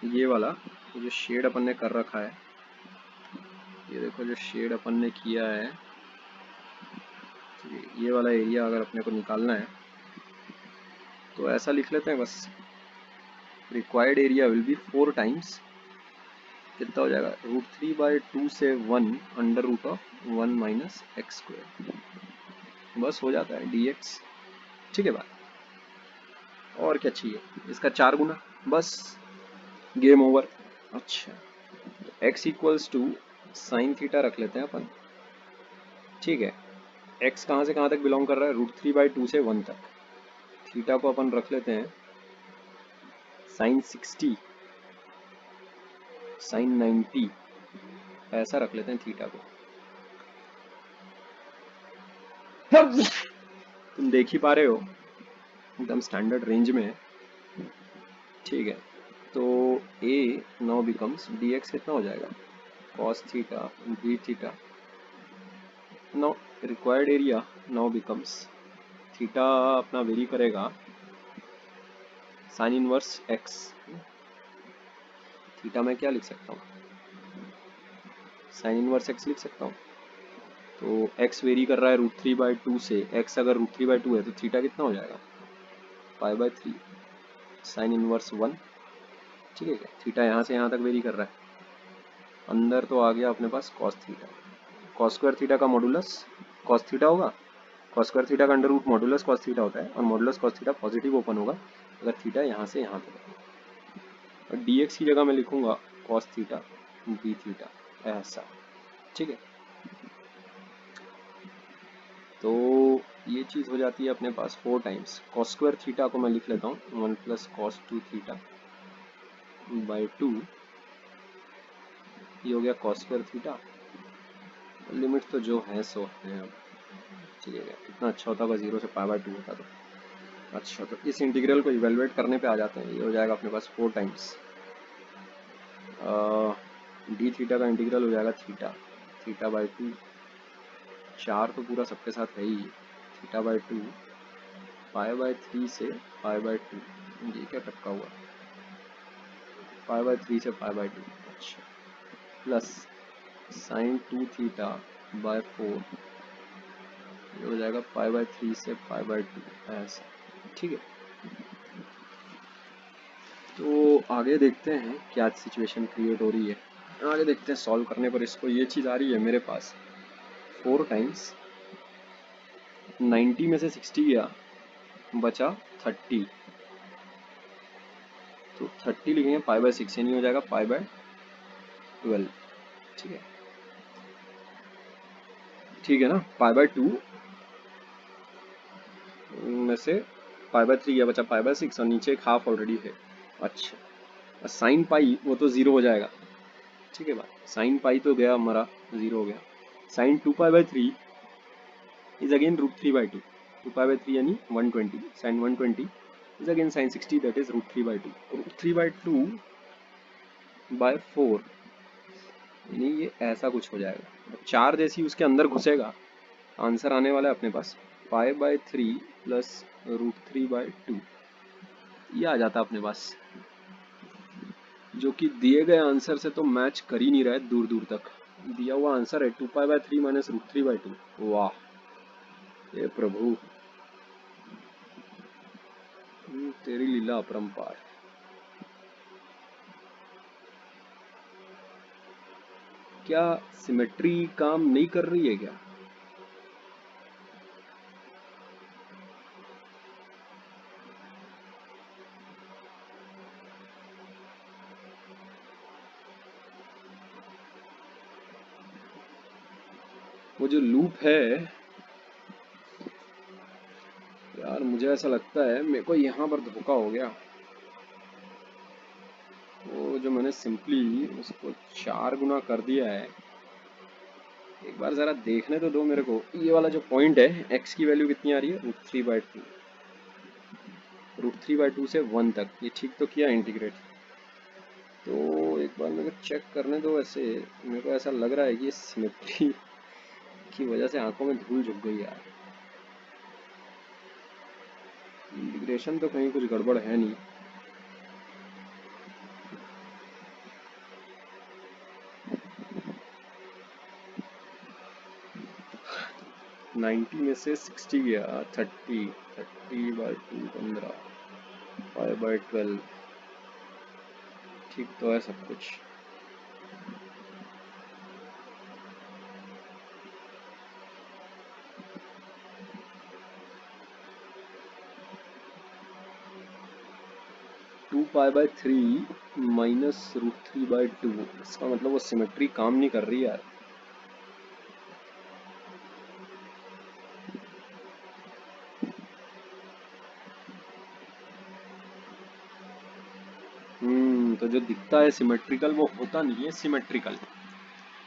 ये वाला जो शेड अपन ने कर रखा है, ये देखो जो शेड अपन ने किया है, ये वाला एरिया अगर अपने को निकालना है तो ऐसा लिख लेते हैं बस, required area will be 4 times, कितना हो जाएगा, √3/2 से 1 under root of 1 minus x square, बस हो जाता है dx, ठीक है बात। और क्या चाहिए, इसका 4 गुना, बस गेम ओवर। अच्छा, x equals to sine theta रख लेते हैं अपन, ठीक है। x कहाँ से कहाँ तक बिलोंग कर रहा है, √3/2 से 1 तक। थीटा को अपन रख लेते हैं साइन 60, साइन 90, ऐसा रख लेते हैं थीटा को। तुम देख ही पा रहे हो एकदम स्टैंडर्ड रेंज में है, ठीक है। तो a नाउ बिकम्स dx कितना हो जाएगा, cos theta d theta. Now required area now becomes, theta अपना वेरी करेगा साइन इनवर्स x, थीटा मैं क्या लिख सकता हूँ, साइन इनवर्स x लिख सकता हूँ। तो x वेरी कर रहा है √3/2 से, x अगर √3/2 है तो थीटा कितना हो जाएगा, π/3 साइन इनवर्स 1, ठीक है। थीटा यहाँ से यहाँ तक वेरी कर रहा है, अंदर तो आ गया अपने पास cos theta, cos square theta का मॉडुलस cos थीटा होगा, cos स्क्वायर थीटा का under root modulus cos theta होता है, और modulus cos theta positive open होगा अगर थीटा यहाँ से यहाँ तक है। और dx की जगह मैं लिखूंगा cos थीटा d थीटा, ऐसा, ठीक है। तो ये चीज़ हो जाती है अपने पास 4 टाइम्स, cos स्क्वायर थीटा को मैं लिख लेता हूँ 1 प्लस cos 2 थीटा बाई 2, ये हो गया cos स्क्वायर थीटा। लिमिट तो जो है सो है, अब ठीक है। इतना अच्छा होता होगा 0 से π/2 होता तो। अच्छा, तो इस इंटीग्रल को इवेलुएट करने पे आ जाते हैं, ये हो जाएगा अपने पास 4 टाइम्स डी थीटा का इंटीग्रल हो जाएगा थीटा, थीटा बाई 2, 4 तो पूरा सबके साथ है ही, थीटा बाई 2 π/3 से π/2, ये क्या टपका हुआ, π/3 से π/2, अच्छा, प्लस साइन 2 थीटा बाय 4, ये हो जाएगा π/3 से π/2, ऐसा, ठीक है। तो आगे देखते हैं क्या सिचुएशन क्रिएट हो रही है, आगे देखते हैं सॉल्व करने पर। इसको ये चीज़ आ रही है मेरे पास 4 टाइम्स 90 में से 60 गया, बचा 30, तो 30 लिखेंगे π/6, यानी हो जाएगा π/12, ठीक है, ठीक है ना। π/2 में से π/3 गया, बचा π/6, और नीचे एक हाफ ऑलरेडी है। अच्छा, और साइन पाई वो तो 0 हो जाएगा, ठीक है भाई, साइन पाई तो गया हमारा, 0 हो गया। साइन 2π/3 इज अगेन √3/2, 2π/3 यानी 120, sine 120 is again sine 60, that is √3/2, √3/2/4, यानी ये ऐसा कुछ हो जाएगा। 4 जैसी उसके अंदर घुसेगा, आंसर आने वाला है अपने पास π/3 प्लस √3/2, ये आ जाता अपने पास, जो कि दिए गए आंसर से तो मैच कर ही नहीं रहा है दूर दूर तक। दिया हुआ आंसर है 2π/3 माइनस √3/2, वाह ये प्रभु, तेरी लीला अपरंपार। क्या सिमेट्री काम नहीं कर रही है क्या, वो जो लूप है यार, मुझे ऐसा लगता है मेरे को यहाँ पर धोखा हो गया। वो जो मैंने सिंपली उसको 4 गुना कर दिया है, एक बार ज़रा देखने तो दो मेरे को, ये वाला जो पॉइंट है x की वैल्यू कितनी आ रही है, √3/2, √3/2 से 1 तक, ये ठीक तो किया इंटीग्रेट। तो एक बार मेरे को चेक करने दो, ऐसे मेरे को ऐसा लग रहा है कि सिमेट्री की वजह से आंखों में धूल झुक गई यार। इंटीग्रेशन तो कहीं कुछ गड़बड़ है नहीं। नाइन्टी में से 60 गया, 30/2 15, 5/12, ठीक तो है सब कुछ। (2π/3 माइनस √3/2), इसका मतलब वो सिमेट्री काम नहीं कर रही यार। तो जो दिखता है सिमेट्रिकल वो होता नहीं है सिमेट्रिकल,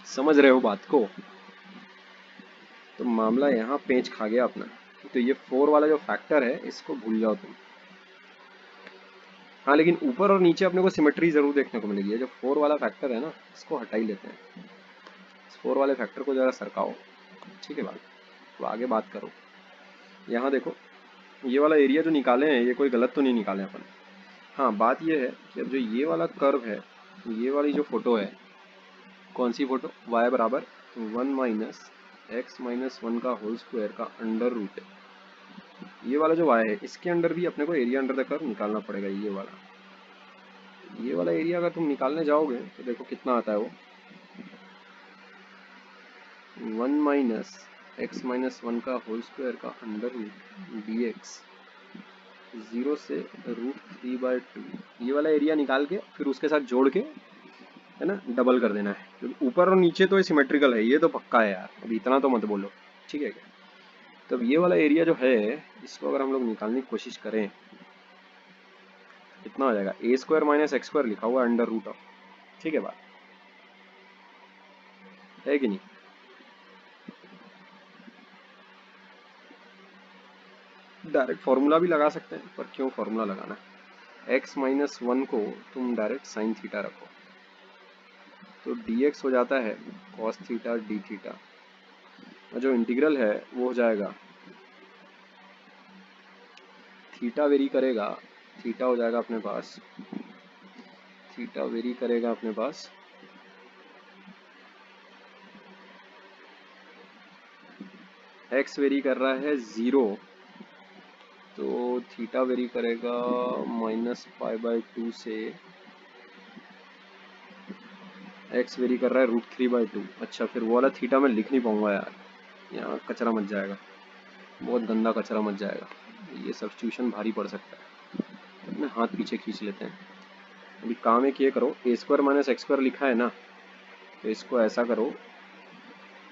समझ रहे हो बात को? तो मामला यहाँ पेंच खा गया अपना। तो ये 4 वाला जो फैक्टर है इसको भूल जाओ तुम। हाँ, लेकिन ऊपर और नीचे अपने को सिमेट्री जरूर देखने को मिलेगी। ये जो 4 वाला फैक्टर है ना, इसको हटा ही लेते हैं। इस 4 वाले फैक्टर को जरा सरकाओ, ठीक है बात। तो आगे बात करो। यहाँ देखो, ये वाला एरिया जो निकाले हैं ये कोई गलत तो नहीं निकाले अपन। हाँ, बात ये है कि अब जो ये वाला कर्व है, ये वाली जो फोटो है, कौन सी फोटो, y बराबर 1 माइनस एक्स माइनस 1 का होल स्क्वायर का अंडर रूट। ये वाला जो y है इसके अंडर भी अपने को एरिया अंडर द कर्व निकालना पड़ेगा। ये वाला एरिया अगर तुम निकालने जाओगे तो देखो कितना आता है वो, 1 माइनस एक्स माइनस 1 का होल स्क्वायर का अंडर रूट dx, 0 से √3/2। ये वाला एरिया निकाल के फिर उसके साथ जोड़ के, है ना, डबल कर देना है, क्योंकि ऊपर और नीचे तो ये सिमेट्रिकल है, ये तो पक्का है यार, अभी इतना तो मत बोलो, ठीक है क्या? तब ये वाला एरिया जो है इसको अगर हम लोग निकालने की कोशिश करें, कितना हो जाएगा, a² माइनस x² लिखा हुआ अंडर रूट ऑफ, ठीक है बात है कि नहीं? डायरेक्ट फॉर्मूला भी लगा सकते हैं, पर क्यों फॉर्मूला लगाना, x माइनस 1 को तुम डायरेक्ट साइन थीटा रखो, तो dx हो जाता है cos थीटा d थीटा, और जो इंटीग्रल है वो हो जाएगा, थीटा वेरी करेगा, थीटा हो जाएगा अपने पास, थीटा वेरी करेगा अपने पास x वेरी कर रहा है 0, तो थीटा वेरी करेगा -π/2 से, x वेरी कर रहा है √3/2। अच्छा, फिर वो वाला थीटा मैं लिख नहीं पाऊंगा यार, यहाँ कचरा मच जाएगा, बहुत गंदा कचरा मच जाएगा, ये सब्स्टिट्यूशन भारी पड़ सकता है, अपने हाथ पीछे खींच लेते हैं। अभी काम एक ये करो, a² माइनस x² लिखा है ना, तो इसको ऐसा करो,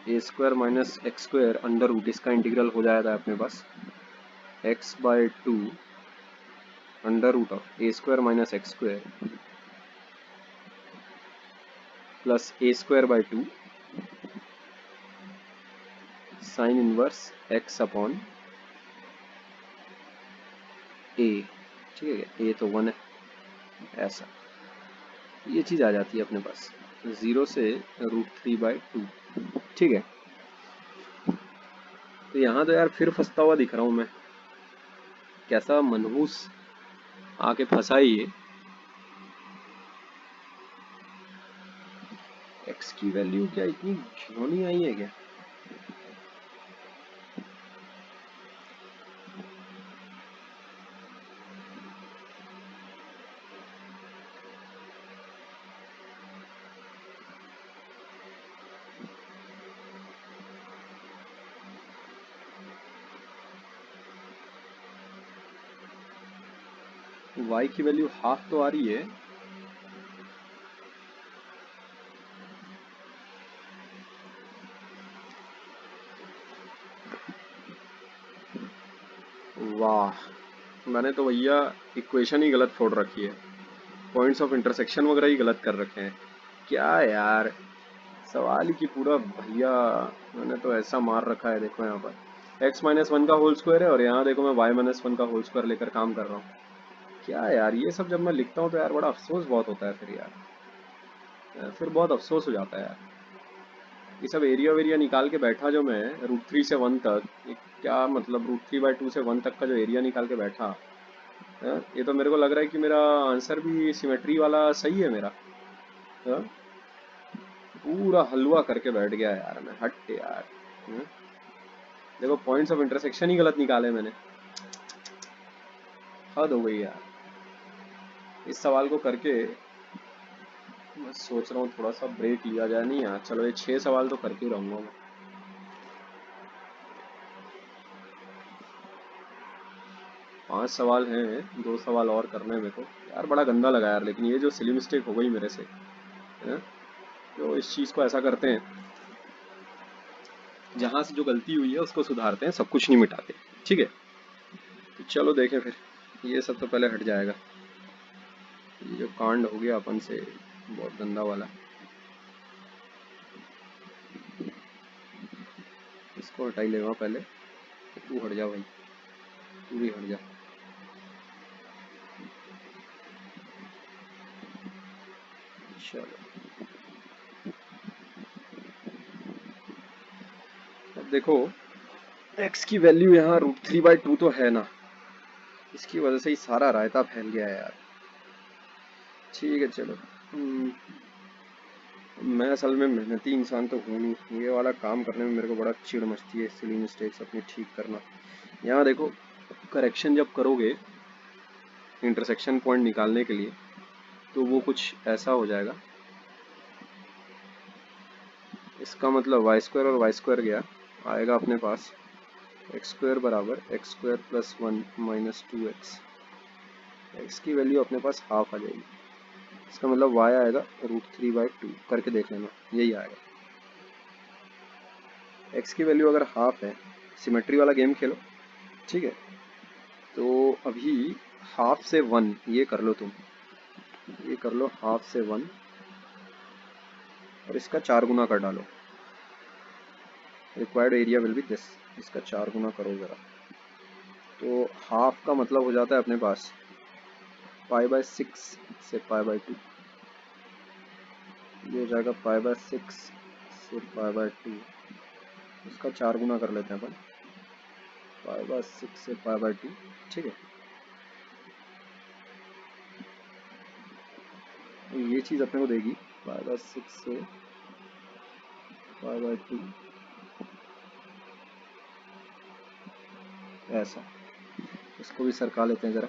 a² minus x² under root, इसका इंटीग्रल हो जाएगा अपने पास x/2 under root of a² minus x² plus a²/2 sine inverse x upon a, ठीक है, a तो 1 है, ऐसा ये चीज़ आ जाती है अपने पास 0 से √3/2, ठीक है। तो यहाँ तो यार फिर फंसता हुआ दिख रहा हूँ मैं, कैसा मनहूस आके फंसा ही ये, x की वैल्यू क्या इतनी घिनौनी आई है क्या? y की वैल्यू हाफ तो आ रही है, वाह, मैंने तो भैया इक्वेशन ही गलत फोड़ रखी है, पॉइंट्स ऑफ इंटरसेक्शन वगैरह ही गलत कर रखे हैं क्या यार। सवाल ही की पूरा भैया, मैंने तो ऐसा मार रखा है देखो यहाँ पर x-1 का होल स्क्वायर है और यहाँ देखो मैं y-1 का होल स्क्वायर लेकर काम कर रहा हूँ। क्या यार ये सब जब मैं लिखता हूँ तो यार बड़ा अफसोस बहुत होता है फिर यार, फिर बहुत अफसोस हो जाता है यार। ये सब एरिया वेरिया निकाल के बैठा जो मैं √3 से 1 तक, ये क्या मतलब √3/2 से 1 तक का जो एरिया निकाल के बैठा है, ये तो मेरे को लग रहा है कि मेरा आंसर भी सिमेट्री वाला सही है मेरा। है? पूरा हलवा करके बैठ गया यार मैं, हट यार। है? देखो पॉइंट्स ऑफ इंटरसेक्शन ही गलत निकाले मैंने, हद हो गई यार। इस सवाल को करके मैं सोच रहा हूँ थोड़ा सा ब्रेक लिया जाए। नहीं यार चलो, ये 6 सवाल तो करके रहूंगा मैं। 5 सवाल हैं, 2 सवाल और करने हैं मेरे को यार। बड़ा गंदा लगा यार, लेकिन ये जो सिली मिस्टेक हो गई मेरे से है, जो इस चीज़ को ऐसा करते हैं, जहाँ से जो गलती हुई है उसको सुधारते हैं, सब कुछ नहीं मिटाते। ठीक है, तो चलो देखें फिर। ये सब तो पहले हट जाएगा, ये जो कांड हो गया अपन से बहुत गंदा वाला, इसको हटा ही लेगा पहले। तू हट जा भाई, तू भी हट जा। चलो अब देखो, x की वैल्यू यहाँ √3/2 तो है ना, इसकी वजह से ही सारा रायता फैल गया है यार। ठीक है चलो। मैं असल में मेहनती इंसान तो हूँ नहीं, ये वाला काम करने में मेरे को बड़ा चिढ़ मचती है, सिली मिस्टेक्स अपनी ठीक करना। यहाँ देखो, करेक्शन जब करोगे इंटरसेक्शन पॉइंट निकालने के लिए, तो वो कुछ ऐसा हो जाएगा। इसका मतलब y² और y² गया, आएगा अपने पास x² बराबर x² + 1 - 2x। x की वैल्यू अपने पास हाफ आ जाएगी, इसका मतलब y आएगा √3/2। करके देख लेना, यही आएगा। x की वैल्यू अगर हाफ है, सिमेट्री वाला गेम खेलो। ठीक है, तो अभी हाफ से 1 ये कर लो तुम, ये कर लो हाफ से 1 और इसका 4 गुना कर डालो। Required area will B this, इसका 4 गुना करो ज़रा, तो हाफ का मतलब हो जाता है अपने पास π/6 से π/2। ये हो जाएगा π/6 से π/2, इसका 4 गुना कर लेते हैं अपन, π/6 से π/2। ठीक है, तो ये चीज़ अपने को देगी π/6 से π/2 ऐसा। इसको भी सरका लेते हैं ज़रा,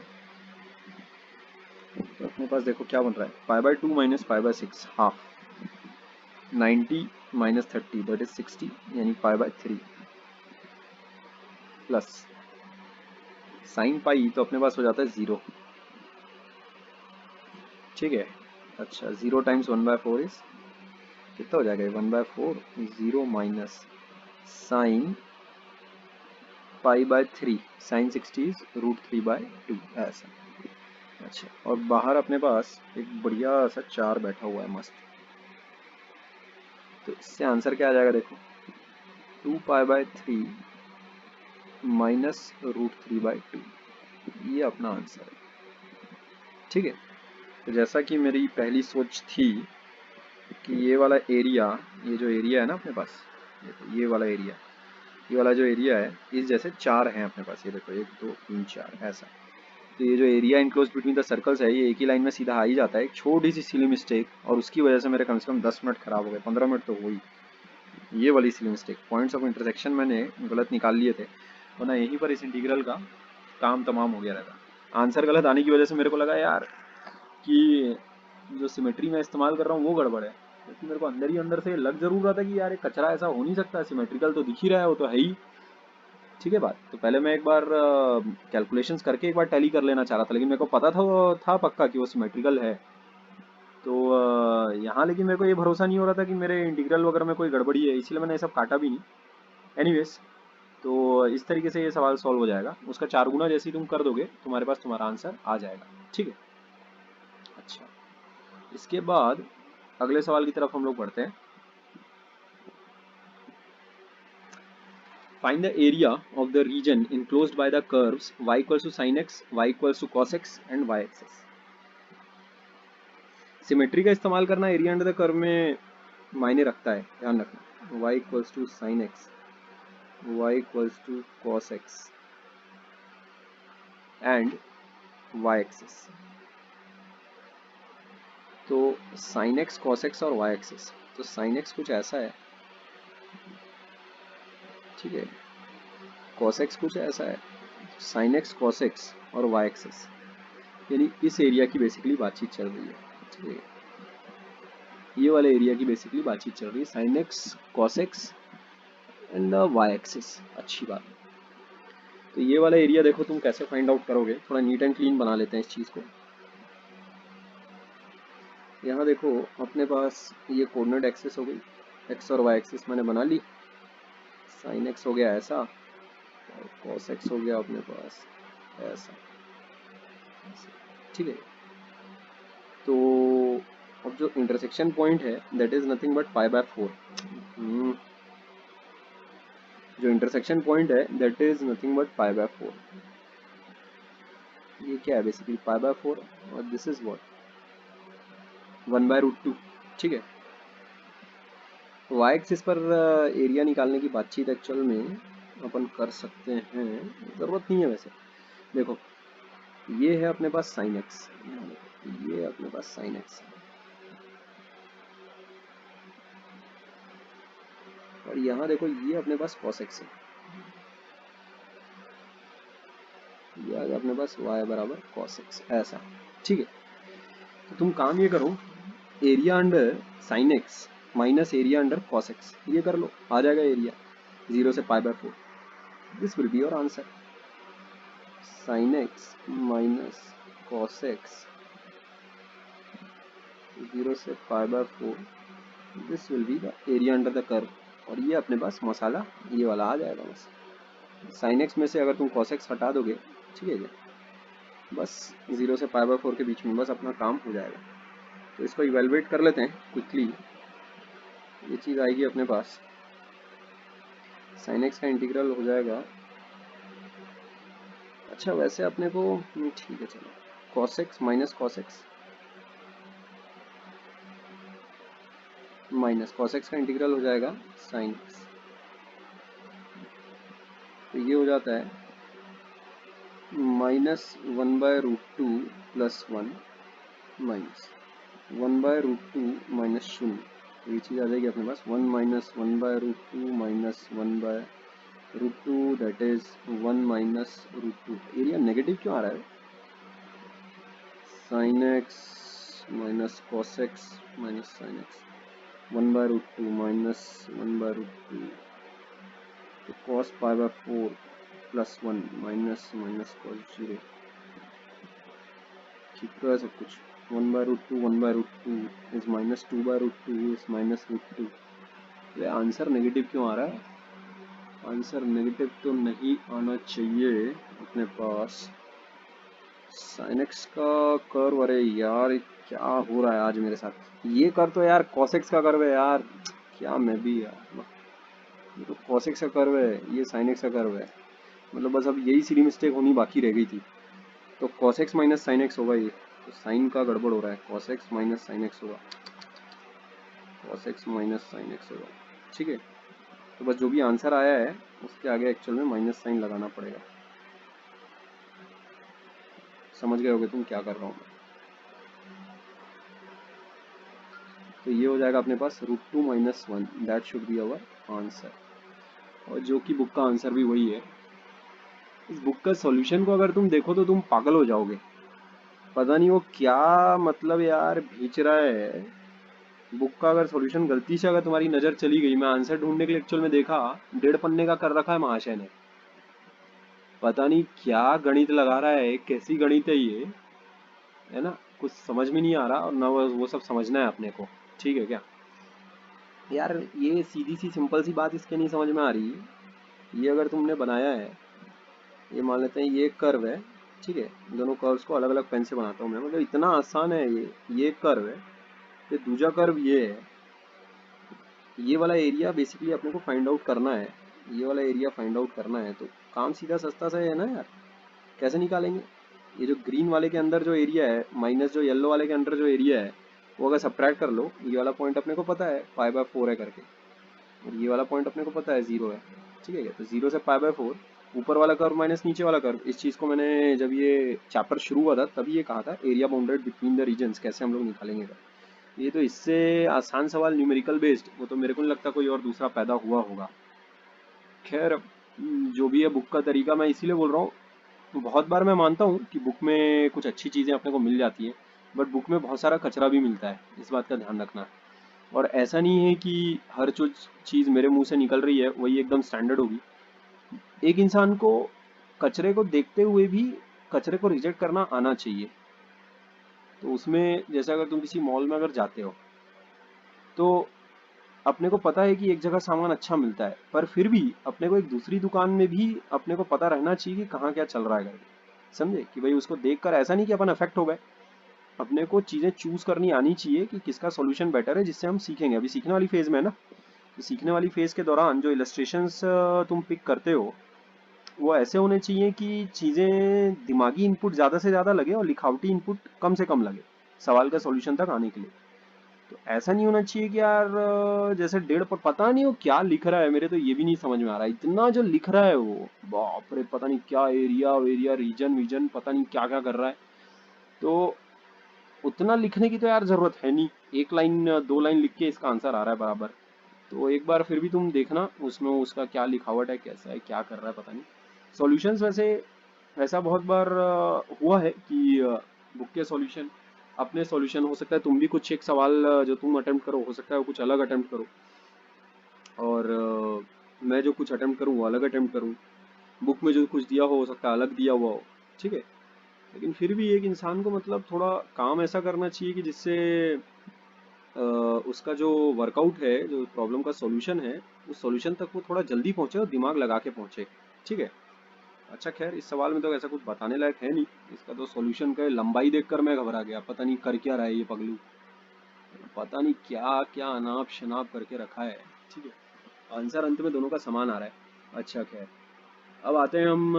तो अपने पास देखो क्या बन रहा है, π/2 - π/6 हाफ, 90 - 30 दैट इज 60, यानी π/3 प्लस sin पाई, तो अपने पास हो जाता है 0। ठीक है, अच्छा 0 × 1/4 इज कितना हो जाएगा, 1/4, 0 माइनस साइन π/3, साइन 60 इज √3/2 ऐसा। अच्छा, और बाहर अपने पास एक बढ़िया सा 4 बैठा हुआ है मस्त, तो इससे आंसर क्या आ जाएगा देखो, 2π/3 - √3/2, ये अपना आंसर है। ठीक है, तो जैसा कि मेरी पहली सोच थी कि ये वाला एरिया, ये जो एरिया है ना अपने पास, ये वाला एरिया, ये वाला जो एरिया है, इस जैसे 4 हैं अपने पास, ये देखो 1 2 3 4 ऐसा। तो ये जो area enclose between the circles है, ये एक ही लाइन में सीधा आ ही जाता है। एक छोटी सी सिली मिस्टेक और उसकी वजह से मेरे कम से कम 10 मिनट खराब हो गए, 15 मिनट तो हुई। ये वाली silly mistake, points of intersection मैंने गलत निकाल लिए थे, वरना यहीं पर इस इंटीग्रल का काम तमाम हो गया रहता। आंसर गलत आने की वजह से मेरे को लगा यार कि जो सिमेट्री मैं इस्तेमाल कर रहा हूँ वो गड़बड़ है, क्योंकि मेरे को अंदर ही अंदर से लग जरूर रहा था कि यार एक कचरा ऐसा हो नहीं सकता, सिमेट्रिकल तो दिख ही रहा है, वो तो है ही। ठीक है बात, तो पहले मैं एक बार कैलकुलेशंस करके एक बार टैली कर लेना चाह रहा था, लेकिन मेरे को पता था वो था पक्का कि वो सिमेट्रिकल है। तो यहाँ लेकिन मेरे को ये भरोसा नहीं हो रहा था कि मेरे इंटीग्रल वगैरह में कोई गड़बड़ी है, इसलिए मैंने ये सब काटा भी नहीं। एनीवेज, तो इस तरीके से ये सवाल सॉल्व हो जाएगा, उसका 4 गुना जैसे ही तुम कर दोगे तुम्हारे पास तुम्हारा आंसर आ जाएगा। ठीक है, अच्छा, इसके बाद अगले सवाल की तरफ हम लोग बढ़ते हैं। find the area of the region enclosed by the curves y equals to sin x, y equals to cos x and y axis. Symmetry का इस्तेमाल करना एरिया अंडर द कर्व में मायने रखता है, ध्यान रखना। y equals to sin x, y equals to cos x and y axis. तो sin x, cos x और y axis, तो sin x कुछ ऐसा है, ठीक है, cos x कुछ ऐसा है, sin x, cos x और y एक्सिस, यानी इस एरिया की बेसिकली बातचीत चल रही है, ठीक है, ये वाले एरिया की बेसिकली बातचीत चल रही है, sin x, cos x and y axis. अच्छी बात है। तो ये वाला एरिया देखो तुम कैसे फाइंड आउट करोगे, थोड़ा नीट एंड क्लीन बना लेते हैं इस चीज को। यहाँ देखो अपने पास ये कोऑर्डिनेट एक्सिस हो गई, x और y एक्सिस मैंने बना ली, sin x हो गया ऐसा और cos x हो गया अपने पास ऐसा, ठीक है। तो अब जो इंटरसेक्शन पॉइंट है दैट इज नथिंग बट π/4। जो इंटरसेक्शन पॉइंट है दैट इज नथिंग बट π/4। ये क्या है बेसिकली π/4 और दिस इज व्हाट 1/√2, ठीक है। y एक्सिस पर एरिया निकालने की बातचीत एक्चुअल में अपन कर सकते हैं, जरूरत नहीं है वैसे। देखो ये है अपने पास sin x, ये अपने पास sin x और यहाँ देखो ये अपने पास cos x है, ये आ गया अपने पास y बराबर cos x ऐसा, ठीक है। तो तुम काम ये करो, area under sin x minus area under cos x, ये कर लो, आ जाएगा एरिया 0 से π/4। This will be your answer, sin x minus cos x 0 से π/4, this will be the area under the curve. और ये अपने पास मसाला ये वाला आ जाएगा बस। sin x में से अगर तुम cos x हटा दोगे, ठीक है, बस 0 से π/4 के बीच में बस अपना काम हो जाएगा। तो इसको इवेलुएट कर लेते हैं क्विकली। ये चीज़ आएगी अपने पास, sin x का इंटीग्रल हो जाएगा, अच्छा वैसे अपने को ठीक है चलो, cos x minus cos x minus cos x का इंटीग्रल हो जाएगा sin x, तो ये हो जाता है -1/√2 प्लस 1 माइनस 1/√2 माइनस 0, तो ये चीज़ आ जाएगी अपने पास 1 minus 1/√2 minus 1/√2 that is 1 minus √2। Area negative क्यों आ रहा है? sin x minus cos x minus sin x 1/√2 minus 1/√2, तो cos π/4 plus 1 minus minus cos 0, ठीक तो है सब कुछ। 1/√2 इज माइनस 2/√2 इज माइनस √2। ये आंसर नेगेटिव क्यों आ रहा है? आंसर नेगेटिव तो नहीं आना चाहिए अपने पास। sin x का कर्व, अरे यार क्या हो रहा है आज मेरे साथ, ये कर तो यार cos x का कर्व है यार, क्या मैं भी यार, ये तो cos x का कर्व है, ये sin x का कर्व है, मतलब बस अब यही सीधी मिस्टेक होनी बाकी रह गई थी। तो cos x minus sin x होगा, ये तो साइन का गड़बड़ हो रहा है, cos x minus sin x होगा, cos x minus sin x होगा, ठीक है। तो बस जो भी आंसर आया है उसके आगे एक्चुअल में माइनस साइन लगाना पड़ेगा। समझ गए होगे तुम क्या कर रहा हूँ मैं। तो ये हो जाएगा अपने पास √2 minus 1, that should be our answer, और जो कि बुक का आंसर भी वही है। इस बुक का सॉल्यूशन को अगर तुम देखो तो तुम पागल हो जाओगे, पता नहीं वो क्या मतलब यार खींच रहा है। बुक का अगर सॉल्यूशन गलती से अगर तुम्हारी नजर चली गई, मैं आंसर ढूंढने के लिए एक्चुअल में देखा, 1.5 पन्ने का कर रखा है महाशय ने, पता नहीं क्या गणित लगा रहा है, कैसी गणित है ये, है ना, कुछ समझ में नहीं आ रहा, और ना वो सब समझना है अपने को, ठीक है क्या यार। ये सीधी सी सिंपल सी बात इसके नहीं समझ में आ रही। ये अगर तुमने बनाया है, ये मान लेते हैं ये कर्व है, ठीक है, दोनों कर्व्स को अलग अलग पेन से बनाता हूँ मैं, मतलब इतना आसान है ये कर्व है, ये दूसरा कर्व ये है, ये वाला एरिया बेसिकली अपने को फाइंड आउट करना है, ये वाला एरिया फाइंड आउट करना है तो काम सीधा सस्ता सा है ना यार। कैसे निकालेंगे? ये जो ग्रीन वाले के अंदर जो एरिया है माइनस जो येलो वाले के अंदर जो एरिया है वो अगर सब्ट्रैक्ट कर लो, ये वाला पॉइंट अपने को पता है पाई/4 है करके, और ये वाला पॉइंट अपने को पता है 0 है। ठीक है, तो 0 से पाई/4 ऊपर वाला कर्व माइनस नीचे वाला कर्व। इस चीज़ को मैंने जब ये चैप्टर शुरू हुआ था तभी ये कहा था, area bounded between the regions कैसे हम लोग निकालेंगे। ये तो इससे आसान सवाल न्यूमेरिकल बेस्ड, वो तो मेरे को नहीं लगता कोई और दूसरा पैदा हुआ होगा। खैर जो भी है बुक का तरीका, मैं इसीलिए बोल रहा हूँ, तो बहुत बार मैं मानता हूँ कि बुक में कुछ अच्छी चीज़ें अपने को मिल जाती हैं, बट बुक में बहुत सारा कचरा भी मिलता है, इस बात का ध्यान रखना। और ऐसा नहीं है कि हर जो चीज़ मेरे मुंह से निकल रही है वही एकदम स्टैंडर्ड होगी। एक इंसान को कचरे को देखते हुए भी कचरे को रिजेक्ट करना आना चाहिए। तो उसमें जैसे अगर तुम किसी मॉल में अगर जाते हो तो अपने को पता है कि एक जगह सामान अच्छा मिलता है, पर फिर भी अपने को एक दूसरी दुकान में भी अपने को पता रहना चाहिए कि कहाँ क्या चल रहा है करके, समझे? कि भाई उसको देखकर ऐसा नहीं कि अपन अफेक्ट हो गए, अपने को चीज़ें चूज करनी आनी चाहिए कि किसका सॉल्यूशन बेटर है, जिससे हम सीखेंगे। अभी सीखने वाली फेज में है ना, तो सीखने वाली फेज के दौरान जो इलस्ट्रेशंस तुम पिक करते हो वो ऐसे होने चाहिए कि चीज़ें दिमागी इनपुट ज़्यादा से ज़्यादा लगे और लिखावटी इनपुट कम से कम लगे सवाल का सॉल्यूशन तक आने के लिए। तो ऐसा नहीं होना चाहिए कि यार जैसे डेढ़ पर पता नहीं वो क्या लिख रहा है, मेरे तो ये भी नहीं समझ में आ रहा है, इतना जो लिख रहा है वो बाप रे, पता नहीं क्या एरिया वेरिया रीजन विजन पता नहीं क्या क्या कर रहा है। तो उतना लिखने की तो यार जरूरत है नहीं, एक लाइन दो लाइन लिख के इसका आंसर आ रहा है बराबर। तो एक बार फिर भी तुम देखना उसमें उसका क्या लिखावट है, कैसा है, क्या कर रहा है, पता नहीं। सॉल्यूशंस वैसे ऐसा बहुत बार हुआ है कि बुक के सॉल्यूशन अपने सॉल्यूशन हो सकता है, तुम भी कुछ एक सवाल जो तुम अटेम्प्ट करो हो सकता है वो कुछ अलग अटेम्प्ट करो, और मैं जो कुछ अटेम्प्ट करूँ वो अलग अटेम्प्ट करूँ, बुक में जो कुछ दिया हो सकता है अलग दिया हुआ हो। ठीक है, लेकिन फिर भी एक इंसान को मतलब थोड़ा काम ऐसा करना चाहिए कि जिससे उसका जो वर्कआउट है, जो प्रॉब्लम का सॉल्यूशन है, उस सॉल्यूशन तक वो थोड़ा जल्दी पहुंचे और दिमाग लगा के पहुंचे। ठीक है। अच्छा खैर इस सवाल में तो ऐसा कुछ बताने लायक है नहीं, इसका तो सॉल्यूशन का लंबाई देखकर मैं घबरा गया, पता नहीं कर क्या रहा है ये पगलू, पता नहीं क्या क्या अनाप शनाप करके रखा है। ठीक है, आंसर अंत में दोनों का समान आ रहा है। अच्छा खैर, अब आते हैं हम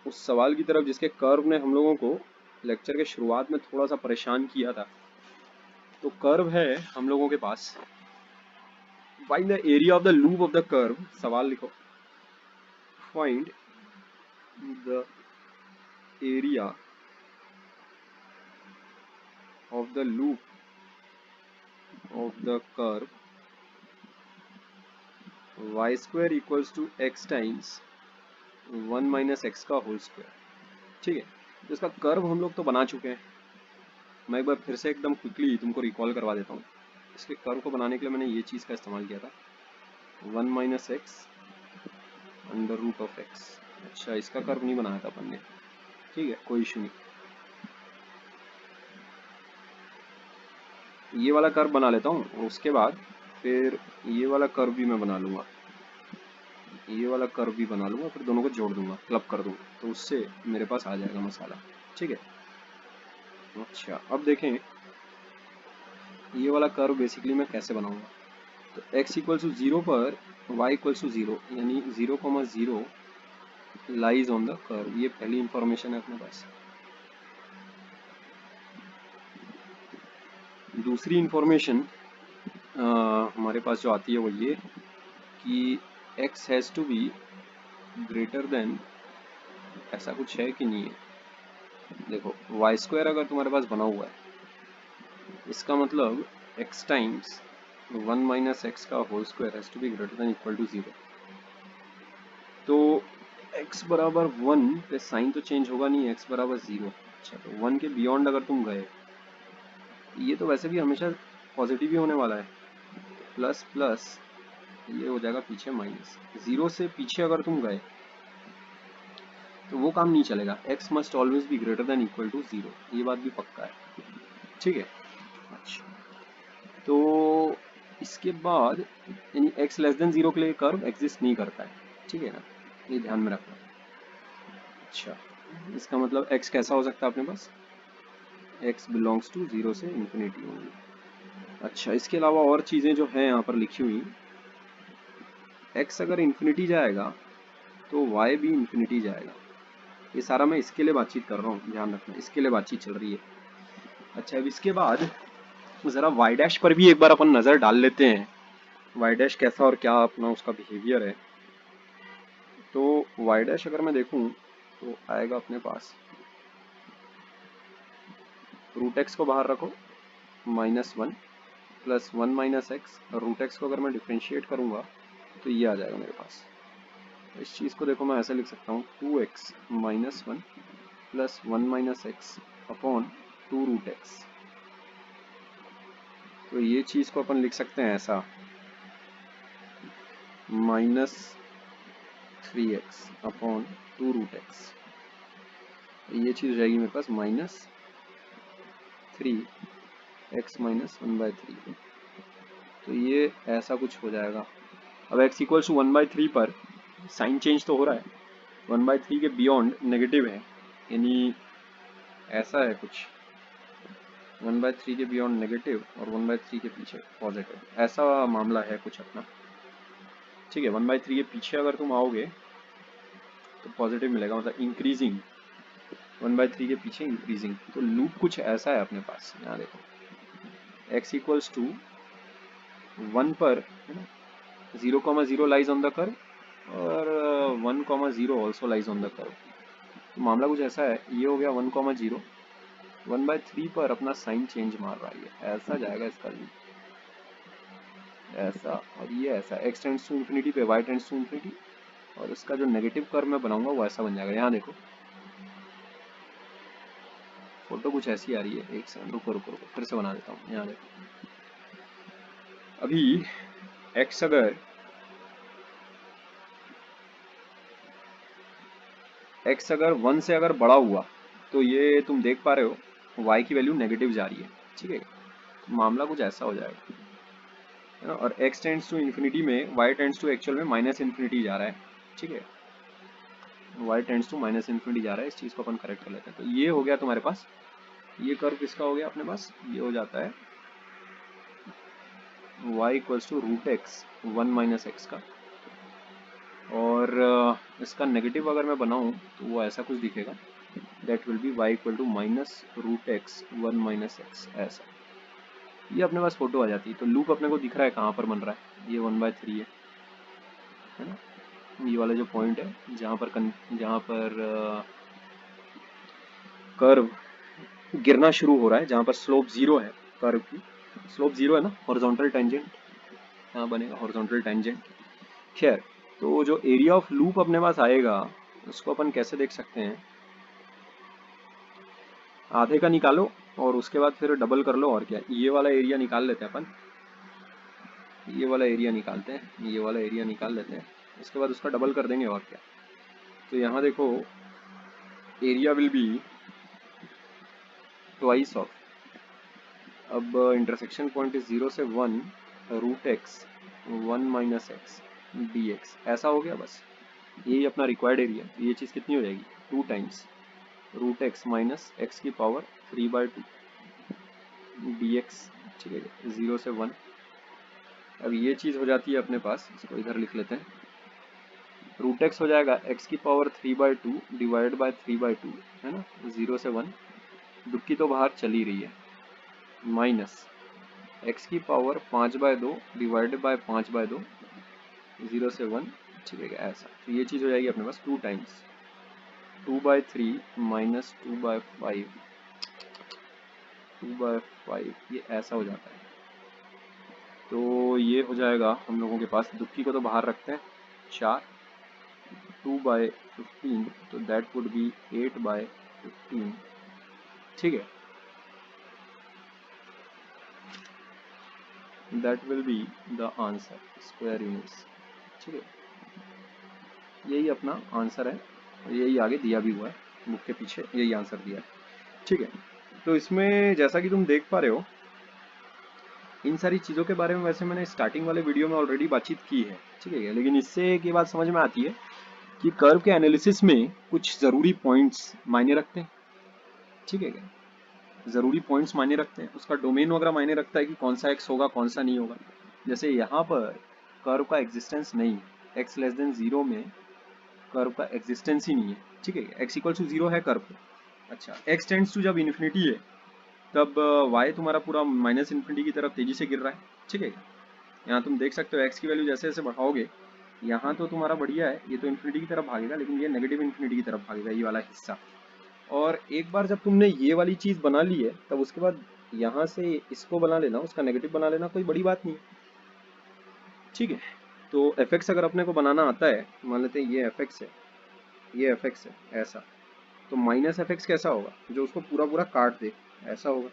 उस सवाल की तरफ जिसके कर्व ने हम लोगों को लेक्चर के शुरुआत में थोड़ा सा परेशान किया था। तो कर्व है हम लोगों के पास, find the area of the loop of the curve. सवाल लिखो, find the area of the loop of the curve y square equals to x times 1 minus x का होल स्क्वायर। ठीक है, तो इसका कर्व हम लोग तो बना चुके हैं, मैं एक बार फिर से एकदम क्विकली तुमको रिकॉल करवा देता हूँ। इसके कर्व को बनाने के लिए मैंने ये चीज़ का इस्तेमाल किया था, 1 minus x under root of x. अच्छा, इसका कर्व नहीं बनाया था अपन ने, ठीक है कोई इशू नहीं। ये वाला कर्व बना लेता हूँ और उसके बाद फिर ये वाला कर्व भी मैं बना लूँगा, ये वाला कर्व भी बना लूँगा, फिर दोनों को जोड़ दूंगा, क्लब कर दूंगा, तो उससे मेरे पास आ जाएगा मसाला। ठीक है। अच्छा अब देखें ये वाला कर्व बेसिकली मैं कैसे बनाऊंगा। तो x इक्वल टू 0 पर y इक्वल टू 0, यानी 0,0 लाइज ऑन द कर्व। ये पहली इंफॉर्मेशन है अपने पास। दूसरी इंफॉर्मेशन हमारे पास जो आती है वो ये कि x has to be greater than, ऐसा कुछ है कि नहीं है। देखो वाई स्क्वायर अगर तुम्हारे पास बना हुआ है इसका मतलब x टाइम्स 1 माइनस एक्स का whole square has to be greater than equal to 0। तो x बराबर 1 पे साइन तो चेंज होगा नहीं, x बराबर 0। अच्छा, तो 1 के बियॉन्ड अगर तुम गए, ये तो वैसे भी हमेशा पॉजिटिव ही होने वाला है, प्लस प्लस ये हो जाएगा पीछे माइनस। 0 से पीछे अगर तुम गए तो वो काम नहीं चलेगा, x must always be greater than equal to 0, ये बात भी पक्का है। ठीक है। अच्छा, तो इसके बाद यानी x लेस देन 0 के लिए कर्व एग्जिस्ट नहीं करता है। ठीक है ना, ये ध्यान में रखना। अच्छा, इसका मतलब x कैसा हो सकता है अपने पास, x बिलोंग्स टू 0 से इन्फिनिटी होंगी। अच्छा, इसके अलावा और चीज़ें जो हैं यहाँ पर लिखी हुई, x अगर इन्फिनिटी जाएगा तो y भी इन्फिनिटी जाएगा। ये सारा मैं इसके लिए बातचीत कर रहा हूँ, ध्यान रखना, इसके लिए बातचीत चल रही है। अच्छा, अब इसके बाद जरा y डैश पर भी एक बार अपन नजर डाल लेते हैं, y डैश कैसा और क्या अपना उसका बिहेवियर है। तो y डैश अगर मैं देखूं तो आएगा अपने पास, रूट एक्स को बाहर रखो, -1 plus 1 minus x, root x को अगर मैं डिफ्रेंशिएट करूंगा तो ये आ जाएगा मेरे पास। इस चीज़ को देखो मैं ऐसे लिख सकता हूँ 2x minus 1 plus 1 minus x upon 2 root x. तो ये चीज़ को अपन लिख सकते हैं ऐसा, -3x अपॉन 2 रूट एक्स। ये चीज़ हो जाएगी मेरे पास -3x माइनस 1/3। तो ये ऐसा कुछ हो जाएगा। अब x इक्वल्स टू 1/3 पर साइन चेंज तो हो रहा है, 1/3 के बियॉन्ड नेगेटिव है, यानी ऐसा है कुछ, 1/3 के बियॉन्ड नेगेटिव और 1/3 के पीछे पॉजिटिव, ऐसा मामला है कुछ अपना। ठीक है, 1/3 के पीछे अगर तुम आओगे तो पॉजिटिव मिलेगा, मतलब इंक्रीजिंग, 1/3 के पीछे इंक्रीजिंग। तो लूप कुछ ऐसा है अपने पास, यहाँ देखो x इक्वल्स टू 1 पर 0,0 लाइज ऑन द कर्व और 1,0 also lies on the curve. तो मामला कुछ ऐसा है, ये हो गया 1,0, 1/3 पर अपना साइन चेंज मार रहा है, ऐसा जाएगा इसका लूप, ऐसा, और ये ऐसा, x टेंड्स टू इन्फिनिटी पे y टेंड्स टू इन्फिनिटी, और इसका जो नेगेटिव कर्व मैं बनाऊंगा वो ऐसा बन जाएगा। यहाँ देखो फोटो कुछ ऐसी आ रही है, एक सेकंड, रुको रुको रुको, फिर से बना देता हूँ। यहाँ देखो, अभी x अगर x अगर 1 से अगर बड़ा हुआ तो ये तुम देख पा रहे हो y की वैल्यू नेगेटिव जा रही है। ठीक है, तो मामला कुछ ऐसा हो जाएगा, है ना। और x टेंड्स टू इन्फिनिटी में y टेंड्स टू एक्चुअल में माइनस इन्फिनिटी जा रहा है। ठीक है, y tends to minus infinity जा रहा है, इस चीज़ को अपन करेक्ट कर लेते हैं। तो ये हो गया तुम्हारे पास, ये कर्व किसका हो गया अपने पास, ये हो जाता है y equals to root x 1 minus x का, और इसका नेगेटिव अगर मैं बनाऊं तो वो ऐसा कुछ दिखेगा, that will be y equal to minus root x 1 minus x, ऐसा। ये अपने पास फोटो आ जाती है। तो लूप अपने को दिख रहा है कहाँ पर बन रहा है, ये 1/3 है ना। ये वाला जो पॉइंट है जहाँ पर कर्व गिरना शुरू हो रहा है, जहाँ पर स्लोप 0 है, कर्व की स्लोप 0 है ना, हॉरिजॉन्टल टेंजेंट यहाँ बनेगा, हॉरिजॉन्टल टेंजेंट। खैर, तो जो एरिया ऑफ लूप अपने पास आएगा उसको अपन कैसे देख सकते हैं, आधे का निकालो और उसके बाद फिर डबल कर लो, और क्या, ये वाला एरिया निकाल लेते हैं अपन, ये वाला एरिया निकालते हैं, ये वाला एरिया निकाल लेते हैं, उसके बाद उसका डबल कर देंगे, और क्या। तो यहाँ देखो area will be twice of, अब इंटरसेक्शन पॉइंट इज 0 से 1 root x 1 minus x d x, ऐसा हो गया बस, यही अपना रिक्वायर्ड एरिया। ये चीज़ कितनी हो जाएगी, 2 times root x minus x की पावर 3/2 डी एक्स। ठीक है, 0 से 1। अब ये चीज़ हो जाती है अपने पास, इसको इधर लिख लेते हैं, रूट एक्स हो जाएगा x की पावर 3/2 डिवाइड बाय 3/2, है ना, 0 से 1, दुक्की तो बाहर चली रही है, माइनस x की पावर 5/2 डिवाइड बाय 5/2, 0 से 1। ठीक है, ऐसा। तो ये चीज़ हो जाएगी अपने पास 2 टाइम्स 2/3 माइनस 2/5, 2/5, ये ऐसा हो जाता है। तो ये हो जाएगा हम लोगों के पास, दुक्की को तो बाहर रखते हैं, 4, 2/15, तो दैट वुड बी 8/15। ठीक है, that will be the answer, square units. ठीक है, यही अपना आंसर है, यही आगे दिया भी हुआ है, बुक के पीछे यही आंसर दिया है। ठीक है, तो इसमें जैसा कि तुम देख पा रहे हो, इन सारी चीज़ों के बारे में वैसे मैंने स्टार्टिंग वाले वीडियो में ऑलरेडी बातचीत की है। ठीक है, लेकिन इससे एक ये बात समझ में आती है कि कर्व के एनालिसिस में कुछ ज़रूरी पॉइंट्स मायने रखते हैं। ठीक है, ज़रूरी पॉइंट्स मायने रखते हैं, उसका डोमेन वगैरह मायने रखता है कि कौन सा एक्स होगा कौन सा नहीं होगा। जैसे यहाँ पर कर्व का एग्जिस्टेंस नहीं, x लेस देन 0 में कर्व का एग्जिस्टेंस ही नहीं है, ठीक है। x इक्वल टू 0 है कर्व पे। अच्छा, x टेंड्स टू जब इन्फिनिटी है तब y तुम्हारा पूरा माइनस इन्फिनिटी की तरफ तेजी से गिर रहा है, ठीक है। यहाँ तुम देख सकते हो x की वैल्यू जैसे जैसे बढ़ाओगे, यहाँ तो तुम्हारा बढ़िया है, ये तो इन्फिनिटी की तरफ भागेगा, लेकिन ये नेगेटिव इन्फिनिटी की तरफ भागेगा, ये वाला हिस्सा। और एक बार जब तुमने ये वाली चीज़ बना ली है, तब उसके बाद यहाँ से इसको बना लेना, उसका नेगेटिव बना लेना, कोई बड़ी बात नहीं है, ठीक है। तो एफ एक्स अगर अपने को बनाना आता है, मान लेते हैं ये एफ एक्स है, ये एफ एक्स है, ऐसा, तो माइनस एफ एक्स कैसा होगा, जो उसको पूरा पूरा काट दे, ऐसा होगा,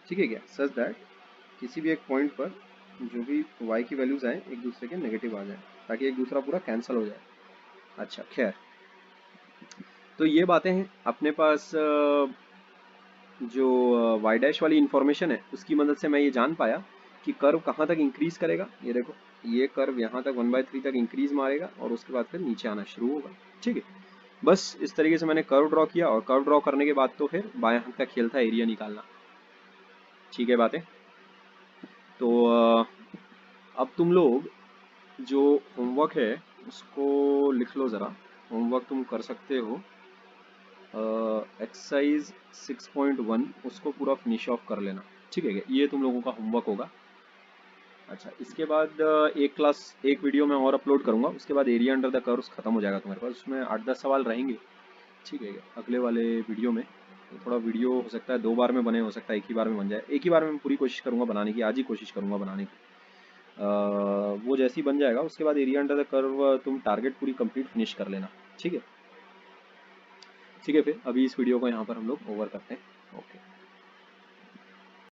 ठीक है क्या, सच दैट किसी भी एक पॉइंट पर जो भी y की वैल्यूज आए एक दूसरे के नेगेटिव आ जाए, ताकि एक दूसरा पूरा कैंसिल हो जाए। अच्छा खैर, तो ये बातें हैं अपने पास। जो y डैश वाली इंफॉर्मेशन है उसकी मदद से मैं ये जान पाया कि कर्व कहाँ तक इंक्रीज करेगा। ये देखो, ये कर्व यहाँ तक 1/3 तक इंक्रीज मारेगा और उसके बाद फिर नीचे आना शुरू होगा, ठीक है। बस इस तरीके से मैंने कर्व ड्रॉ किया, और कर्व ड्रॉ करने के बाद तो फिर बाएं हाथ का खेल था एरिया निकालना, ठीक है बातें। तो अब तुम लोग जो होमवर्क है उसको लिख लो ज़रा। होमवर्क तुम कर सकते हो एक्सरसाइज 6.1, उसको पूरा फिनिश ऑफ कर लेना, ठीक है। ये तुम लोगों का होमवर्क होगा। अच्छा, इसके बाद एक क्लास, एक वीडियो मैं और अपलोड करूंगा, उसके बाद एरिया अंडर द कर्व्स खत्म हो जाएगा तुम्हारे पास। उसमें 8-10 सवाल रहेंगे, ठीक है। अगले वाले वीडियो में तो थोड़ा वीडियो हो सकता है 2 बार में बने, हो सकता है एक ही बार में बन जाए। एक ही बार में मैं पूरी कोशिश करूंगा बनाने की, आज ही कोशिश करूंगा बनाने की। वो जैसे ही बन जाएगा उसके बाद एरिया अंडर द कर्व तुम टारगेट पूरी कंप्लीट फिनिश कर लेना, ठीक है। ठीक है, फिर अभी इस वीडियो को यहाँ पर हम लोग ओवर करते हैं। ओके।